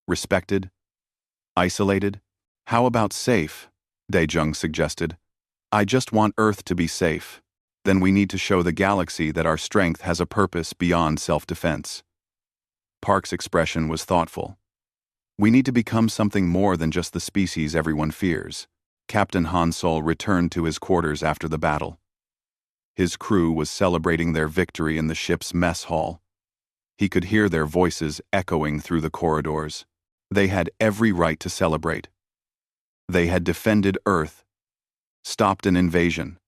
Respected? Isolated? How about safe?" Dae-jung suggested. "I just want Earth to be safe. Then we need to show the galaxy that our strength has a purpose beyond self-defense." Park's expression was thoughtful. "We need to become something more than just the species everyone fears." Captain Han Sol returned to his quarters after the battle. His crew was celebrating their victory in the ship's mess hall. He could hear their voices echoing through the corridors. They had every right to celebrate. They had defended Earth, stopped an invasion,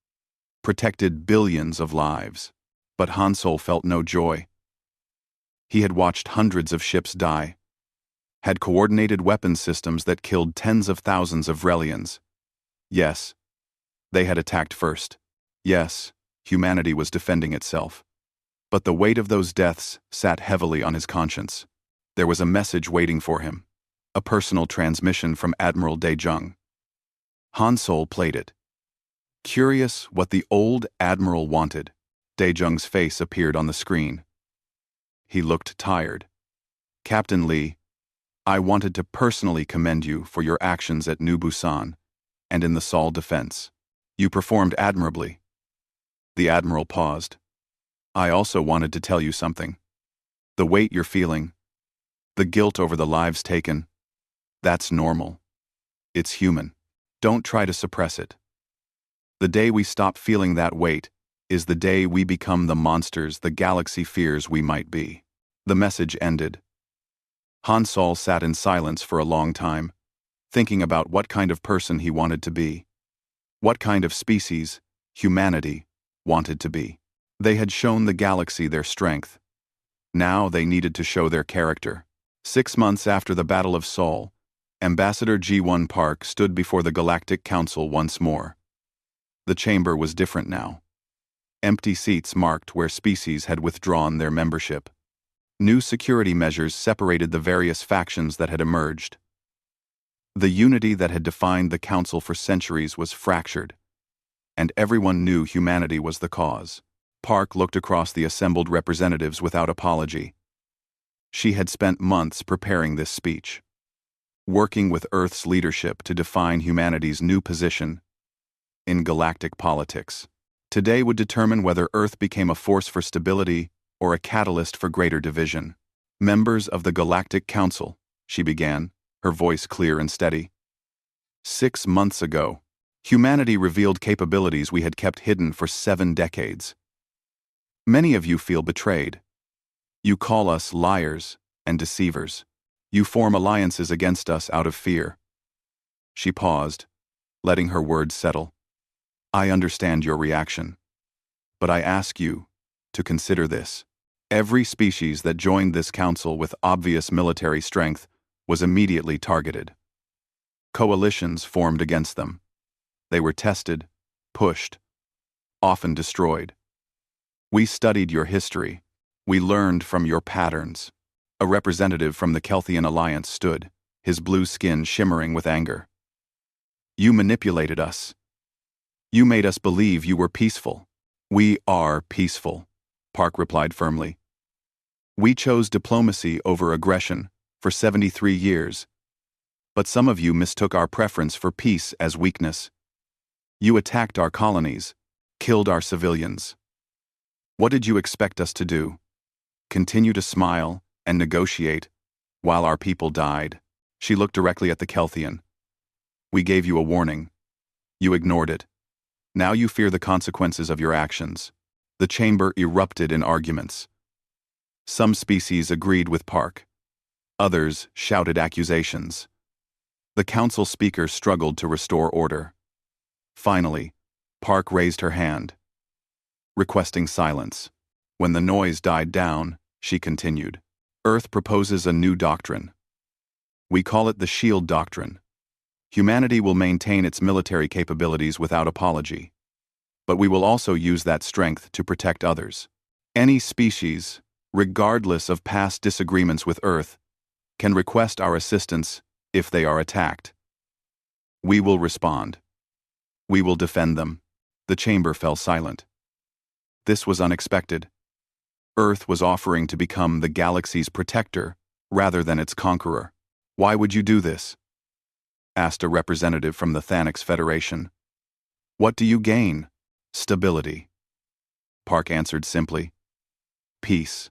protected billions of lives. But Han Sol felt no joy. He had watched hundreds of ships die, had coordinated weapons systems that killed tens of thousands of Vrelians. Yes, they had attacked first. Yes, humanity was defending itself. But the weight of those deaths sat heavily on his conscience. There was a message waiting for him, a personal transmission from Admiral Dae-jung. Han Sol played it. Curious what the old admiral wanted, Dae-jung's face appeared on the screen. He looked tired. "Captain Lee, I wanted to personally commend you for your actions at New Busan and in the Sol defense. You performed admirably." The admiral paused. "I also wanted to tell you something. The weight you're feeling, the guilt over the lives taken, that's normal. It's human. Don't try to suppress it. The day we stop feeling that weight is the day we become the monsters the galaxy fears we might be." The message ended. Han Sol sat in silence for a long time, thinking about what kind of person he wanted to be. What kind of species humanity wanted to be. They had shown the galaxy their strength. Now they needed to show their character. 6 months after the Battle of Sol, Ambassador Ji-won Park stood before the Galactic Council once more. The chamber was different now. Empty seats marked where species had withdrawn their membership. New security measures separated the various factions that had emerged. The unity that had defined the Council for centuries was fractured, and everyone knew humanity was the cause. Park looked across the assembled representatives without apology. She had spent months preparing this speech, working with Earth's leadership to define humanity's new position in galactic politics. Today would determine whether Earth became a force for stability or a catalyst for greater division. "Members of the Galactic Council," she began, her voice clear and steady. 6 months ago, humanity revealed capabilities we had kept hidden for 7 decades. Many of you feel betrayed. You call us liars and deceivers. You form alliances against us out of fear. She paused, letting her words settle. "I understand your reaction. But I ask you to consider this. Every species that joined this council with obvious military strength was immediately targeted. Coalitions formed against them. They were tested, pushed, often destroyed. We studied your history. We learned from your patterns." A representative from the Kelthian Alliance stood, his blue skin shimmering with anger. "You manipulated us. You made us believe you were peaceful, We are peaceful, Park replied firmly. We chose diplomacy over aggression for 73 years, but some of you mistook our preference for peace as weakness. You attacked our colonies, killed our civilians. What did you expect us to do? Continue to smile and negotiate while our people died? She looked directly at the Kelthian. We gave you a warning. You ignored it. Now you fear the consequences of your actions. The chamber erupted in arguments. Some species agreed with Park. Others shouted accusations. The council speaker struggled to restore order. Finally, Park raised her hand, requesting silence. When the noise died down, she continued. Earth proposes a new doctrine. We call it the Shield Doctrine. Humanity will maintain its military capabilities without apology. But we will also use that strength to protect others. Any species, regardless of past disagreements with Earth, can request our assistance if they are attacked. We will respond. We will defend them. The chamber fell silent. This was unexpected. Earth was offering to become the galaxy's protector rather than its conqueror. Why would you do this? Asked a representative from the Thanix Federation. What do you gain? Stability. Park answered simply. Peace.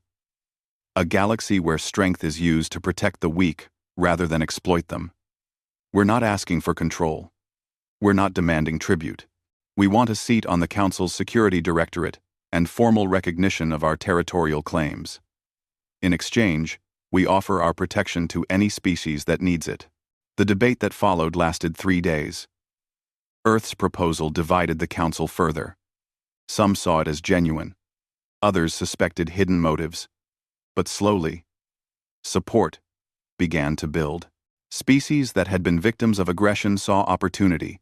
A galaxy where strength is used to protect the weak rather than exploit them. We're not asking for control. We're not demanding tribute. We want a seat on the Council's Security Directorate and formal recognition of our territorial claims. In exchange, we offer our protection to any species that needs it. The debate that followed lasted 3 days. Earth's proposal divided the Council further. Some saw it as genuine. Others suspected hidden motives. But slowly, support began to build. Species that had been victims of aggression saw opportunity.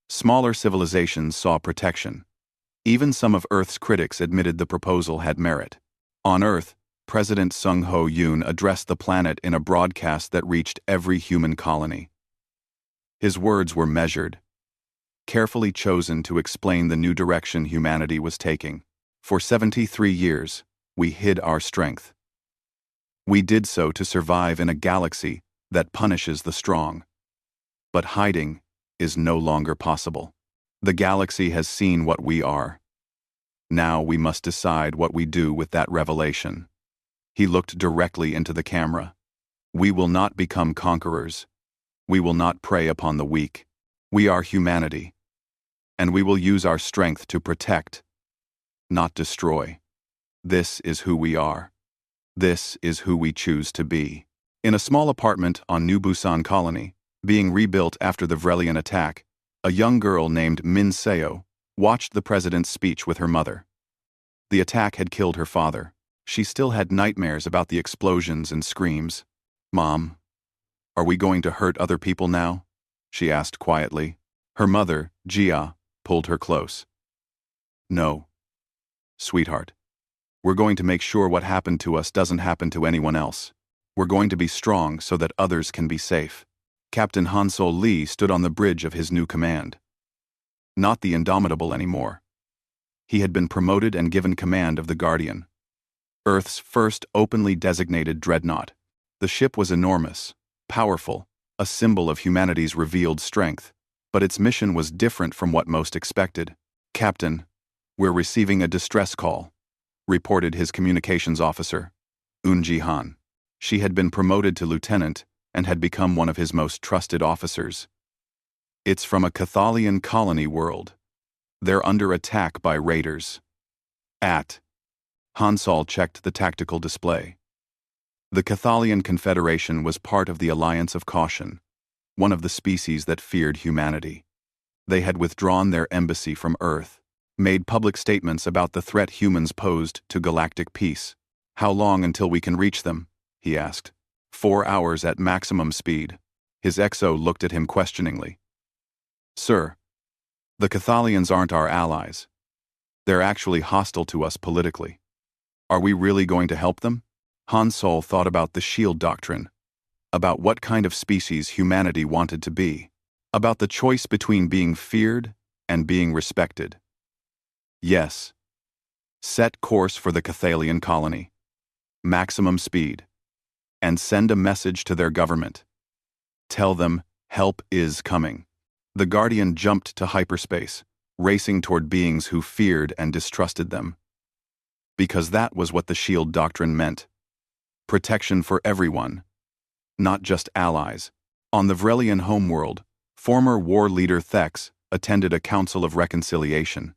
Smaller civilizations saw protection. Even some of Earth's critics admitted the proposal had merit. On Earth, President Sung Ho Yoon addressed the planet in a broadcast that reached every human colony. His words were measured, carefully chosen to explain the new direction humanity was taking. For 73 years, we hid our strength. We did so to survive in a galaxy that punishes the strong. But hiding is no longer possible. The galaxy has seen what we are. Now we must decide what we do with that revelation. He looked directly into the camera. We will not become conquerors. We will not prey upon the weak. We are humanity. And we will use our strength to protect, not destroy. This is who we are. This is who we choose to be. In a small apartment on New Busan Colony, being rebuilt after the Vrelian attack, a young girl named Min Seo watched the president's speech with her mother. The attack had killed her father. She still had nightmares about the explosions and screams. Mom, are we going to hurt other people now? She asked quietly. Her mother, Jia, pulled her close. No. Sweetheart. We're going to make sure what happened to us doesn't happen to anyone else. We're going to be strong so that others can be safe. Captain Hansol Lee stood on the bridge of his new command. Not the Indomitable anymore. He had been promoted and given command of the Guardian, Earth's first openly designated dreadnought. The ship was enormous, powerful, a symbol of humanity's revealed strength, but its mission was different from what most expected. Captain, we're receiving a distress call, reported his communications officer, Eun Ji-han. She had been promoted to lieutenant and had become one of his most trusted officers. It's from a Catholian colony world. They're under attack by raiders. Hansol checked the tactical display. The Catholian Confederation was part of the Alliance of Caution, one of the species that feared humanity. They had withdrawn their embassy from Earth, made public statements about the threat humans posed to galactic peace. How long until we can reach them? He asked. 4 hours at maximum speed. His XO looked at him questioningly. Sir, the Catholians aren't our allies. They're actually hostile to us politically. Are we really going to help them? Hansol thought about the Shield Doctrine, about what kind of species humanity wanted to be, about the choice between being feared and being respected. Yes, Set course for the Cathalian colony. Maximum speed. And send a message to their government. Tell them help is coming. The Guardian jumped to hyperspace, racing toward beings who feared and distrusted them. Because that was what the shield doctrine meant. Protection for everyone, not just allies. On the Vrelian homeworld, former war leader Thex attended a council of reconciliation.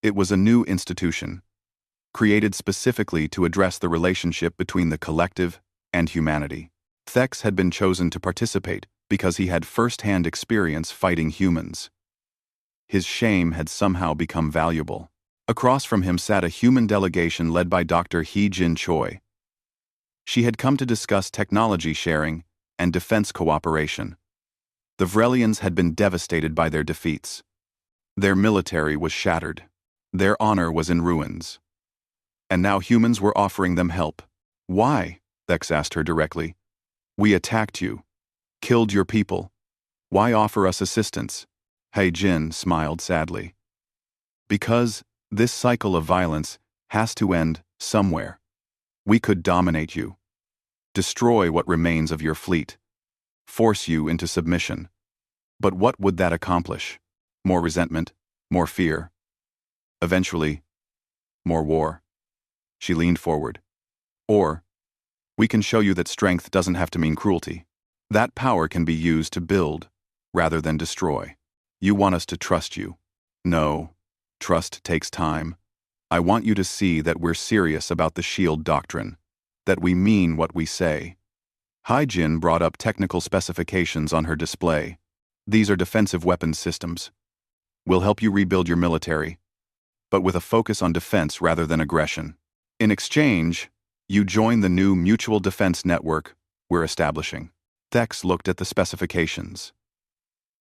It was a new institution, created specifically to address the relationship between the collective and humanity. Thex had been chosen to participate because he had first-hand experience fighting humans. His shame had somehow become valuable. Across from him sat a human delegation led by Dr. Hee-Jin Choi. She had come to discuss technology sharing and defense cooperation. The Vrelians had been devastated by their defeats. Their military was shattered. Their honor was in ruins. And now humans were offering them help. Why? Thex asked her directly. We attacked you. Killed your people. Why offer us assistance? Hee-Jin smiled sadly. Because this cycle of violence has to end somewhere. We could dominate you. Destroy what remains of your fleet. Force you into submission. But what would that accomplish? More resentment, more fear. Eventually, more war. She leaned forward. Or, we can show you that strength doesn't have to mean cruelty. That power can be used to build, rather than destroy. You want us to trust you. No, trust takes time. I want you to see that we're serious about the shield doctrine, that we mean what we say. Hee-Jin brought up technical specifications on her display. These are defensive weapons systems. We'll help you rebuild your military, but with a focus on defense rather than aggression. In exchange, you join the new mutual defense network we're establishing. Thex looked at the specifications.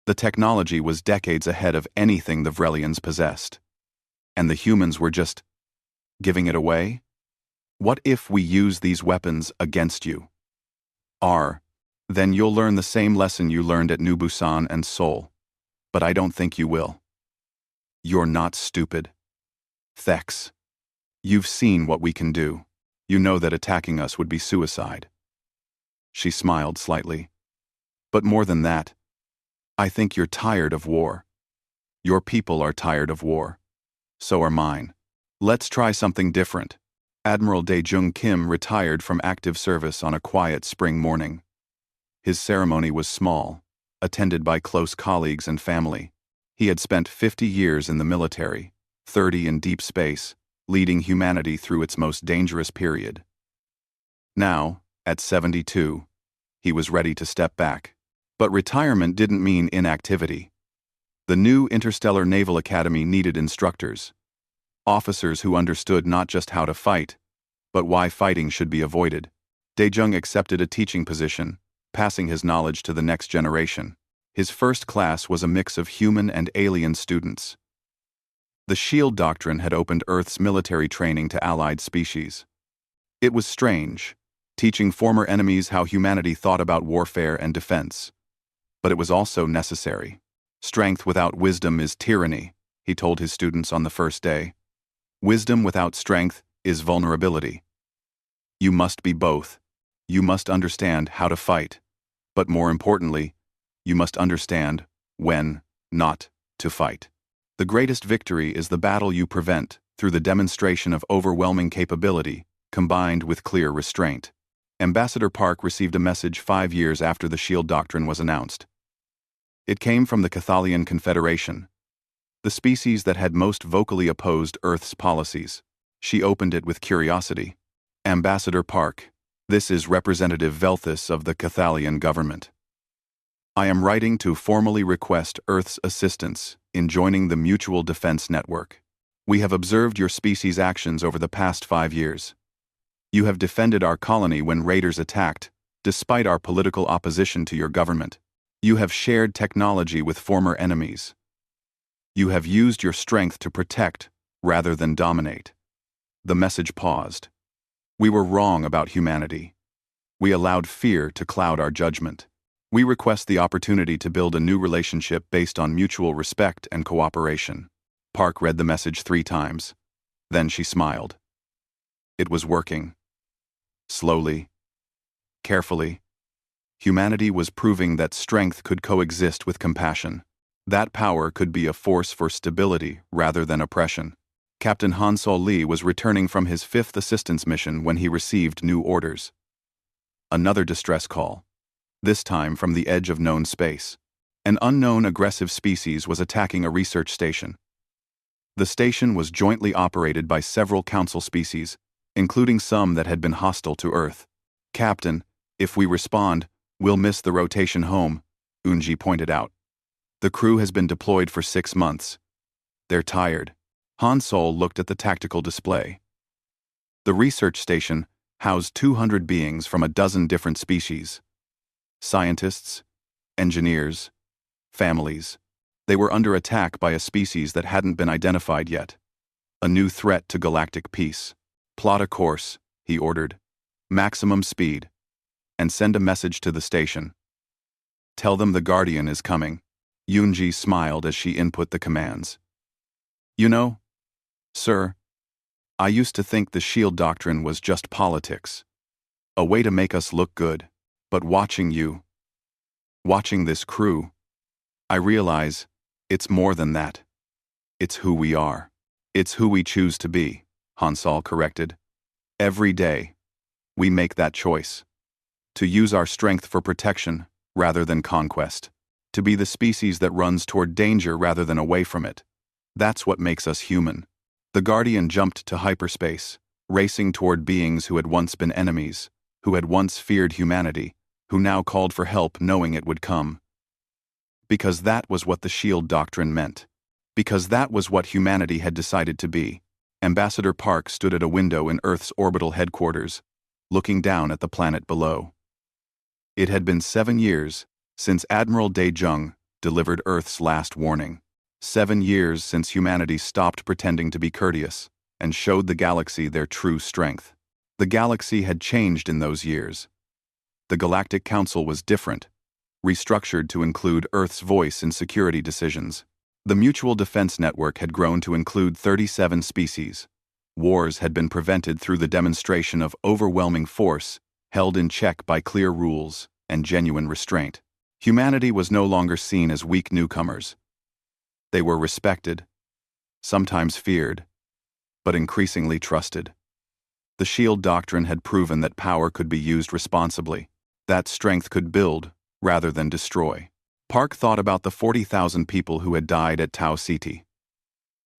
The technology was decades ahead of anything the Vrelians possessed. And the humans were just giving it away? What if we use these weapons against you? Then you'll learn the same lesson you learned at New Busan and Seoul. But I don't think you will. You're not stupid. Thex. You've seen what we can do. You know that attacking us would be suicide. She smiled slightly. But more than that, I think you're tired of war. Your people are tired of war. So are mine. Let's try something different. Admiral Dae-Jung Kim retired from active service on a quiet spring morning. His ceremony was small, attended by close colleagues and family. He had spent 50 years in the military, 30 in deep space, leading humanity through its most dangerous period. Now, at 72, he was ready to step back. But retirement didn't mean inactivity. The new Interstellar Naval Academy needed instructors. Officers who understood not just how to fight, but why fighting should be avoided. Dae-Jung accepted a teaching position, passing his knowledge to the next generation. His first class was a mix of human and alien students. The shield doctrine had opened Earth's military training to allied species. It was strange, teaching former enemies how humanity thought about warfare and defense. But it was also necessary. Strength without wisdom is tyranny, he told his students on the first day. Wisdom without strength is vulnerability. You must be both. You must understand how to fight. But more importantly, you must understand when not to fight. The greatest victory is the battle you prevent through the demonstration of overwhelming capability combined with clear restraint. Ambassador Park received a message 5 years after the shield doctrine was announced. It came from the Cathalian Confederation, the species that had most vocally opposed Earth's policies. She opened it with curiosity. Ambassador Park, this is Representative Velthus of the Cathalian government. I am writing to formally request Earth's assistance in joining the Mutual Defense Network. We have observed your species' actions over the past 5 years. You have defended our colony when raiders attacked, despite our political opposition to your government. You have shared technology with former enemies. You have used your strength to protect rather than dominate. The message paused. We were wrong about humanity. We allowed fear to cloud our judgment. We request the opportunity to build a new relationship based on mutual respect and cooperation. Park read the message 3 times. Then she smiled. It was working. Slowly, carefully, humanity was proving that strength could coexist with compassion. That power could be a force for stability rather than oppression. Captain Han-Sol Lee was returning from his 5th assistance mission when he received new orders. Another distress call. This time from the edge of known space. An unknown aggressive species was attacking a research station. The station was jointly operated by several council species, including some that had been hostile to Earth. "Captain, if we respond, we'll miss the rotation home," Unji pointed out. "The crew has been deployed for 6 months. They're tired." Han Sol looked at the tactical display. The research station housed 200 beings from a dozen different species. Scientists, engineers, families. They were under attack by a species that hadn't been identified yet. A new threat to galactic peace. "Plot a course," he ordered. "Maximum speed. And send a message to the station. Tell them the Guardian is coming." Yoonji smiled as she input the commands. "You know, sir, I used to think the shield doctrine was just politics. A way to make us look good. But watching this crew, I realize it's more than that. It's who we are. It's who we choose to be," Han Sol corrected. "Every day, we make that choice. To use our strength for protection rather than conquest. To be the species that runs toward danger rather than away from it. That's what makes us human." The Guardian jumped to hyperspace, racing toward beings who had once been enemies, who had once feared humanity, who now called for help knowing it would come. Because that was what the shield doctrine meant. Because that was what humanity had decided to be. Ambassador Park stood at a window in Earth's orbital headquarters, looking down at the planet below. It had been 7 years since Admiral Dae Jung delivered Earth's last warning. 7 years since humanity stopped pretending to be courteous and showed the galaxy their true strength. The galaxy had changed in those years. The Galactic Council was different, restructured to include Earth's voice in security decisions. The Mutual Defense Network had grown to include 37 species. Wars had been prevented through the demonstration of overwhelming force, held in check by clear rules and genuine restraint. Humanity was no longer seen as weak newcomers. They were respected, sometimes feared, but increasingly trusted. The shield doctrine had proven that power could be used responsibly, that strength could build rather than destroy. Park thought about the 40,000 people who had died at Tau Ceti.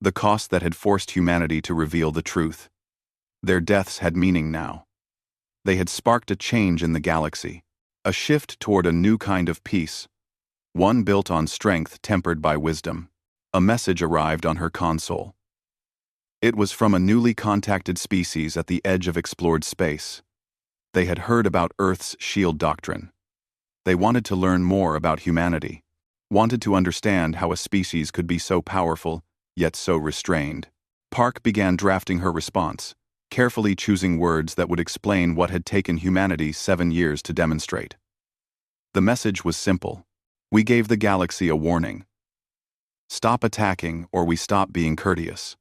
The cost that had forced humanity to reveal the truth. Their deaths had meaning now. They had sparked a change in the galaxy, a shift toward a new kind of peace, one built on strength tempered by wisdom. A message arrived on her console. It was from a newly contacted species at the edge of explored space. They had heard about Earth's shield doctrine. They wanted to learn more about humanity, wanted to understand how a species could be so powerful, yet so restrained. Park began drafting her response, carefully choosing words that would explain what had taken humanity 7 years to demonstrate. The message was simple. We gave the galaxy a warning. Stop attacking or we stop being courteous.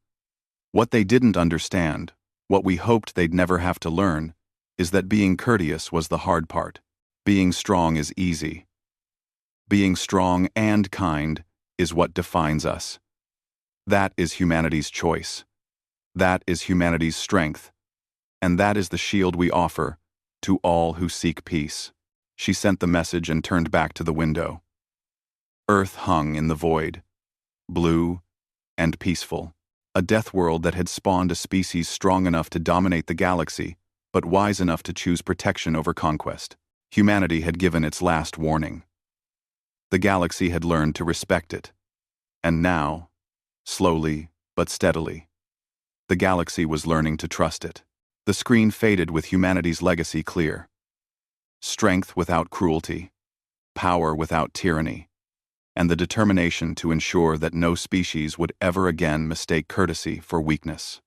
What they didn't understand, what we hoped they'd never have to learn, is that being courteous was the hard part. Being strong is easy. Being strong and kind is what defines us. That is humanity's choice. That is humanity's strength. And that is the shield we offer to all who seek peace. She sent the message and turned back to the window. Earth hung in the void, blue and peaceful. A death world that had spawned a species strong enough to dominate the galaxy, but wise enough to choose protection over conquest. Humanity had given its last warning. The galaxy had learned to respect it. And now, slowly but steadily, the galaxy was learning to trust it. The screen faded with humanity's legacy clear. Strength without cruelty, power without tyranny, and the determination to ensure that no species would ever again mistake courtesy for weakness.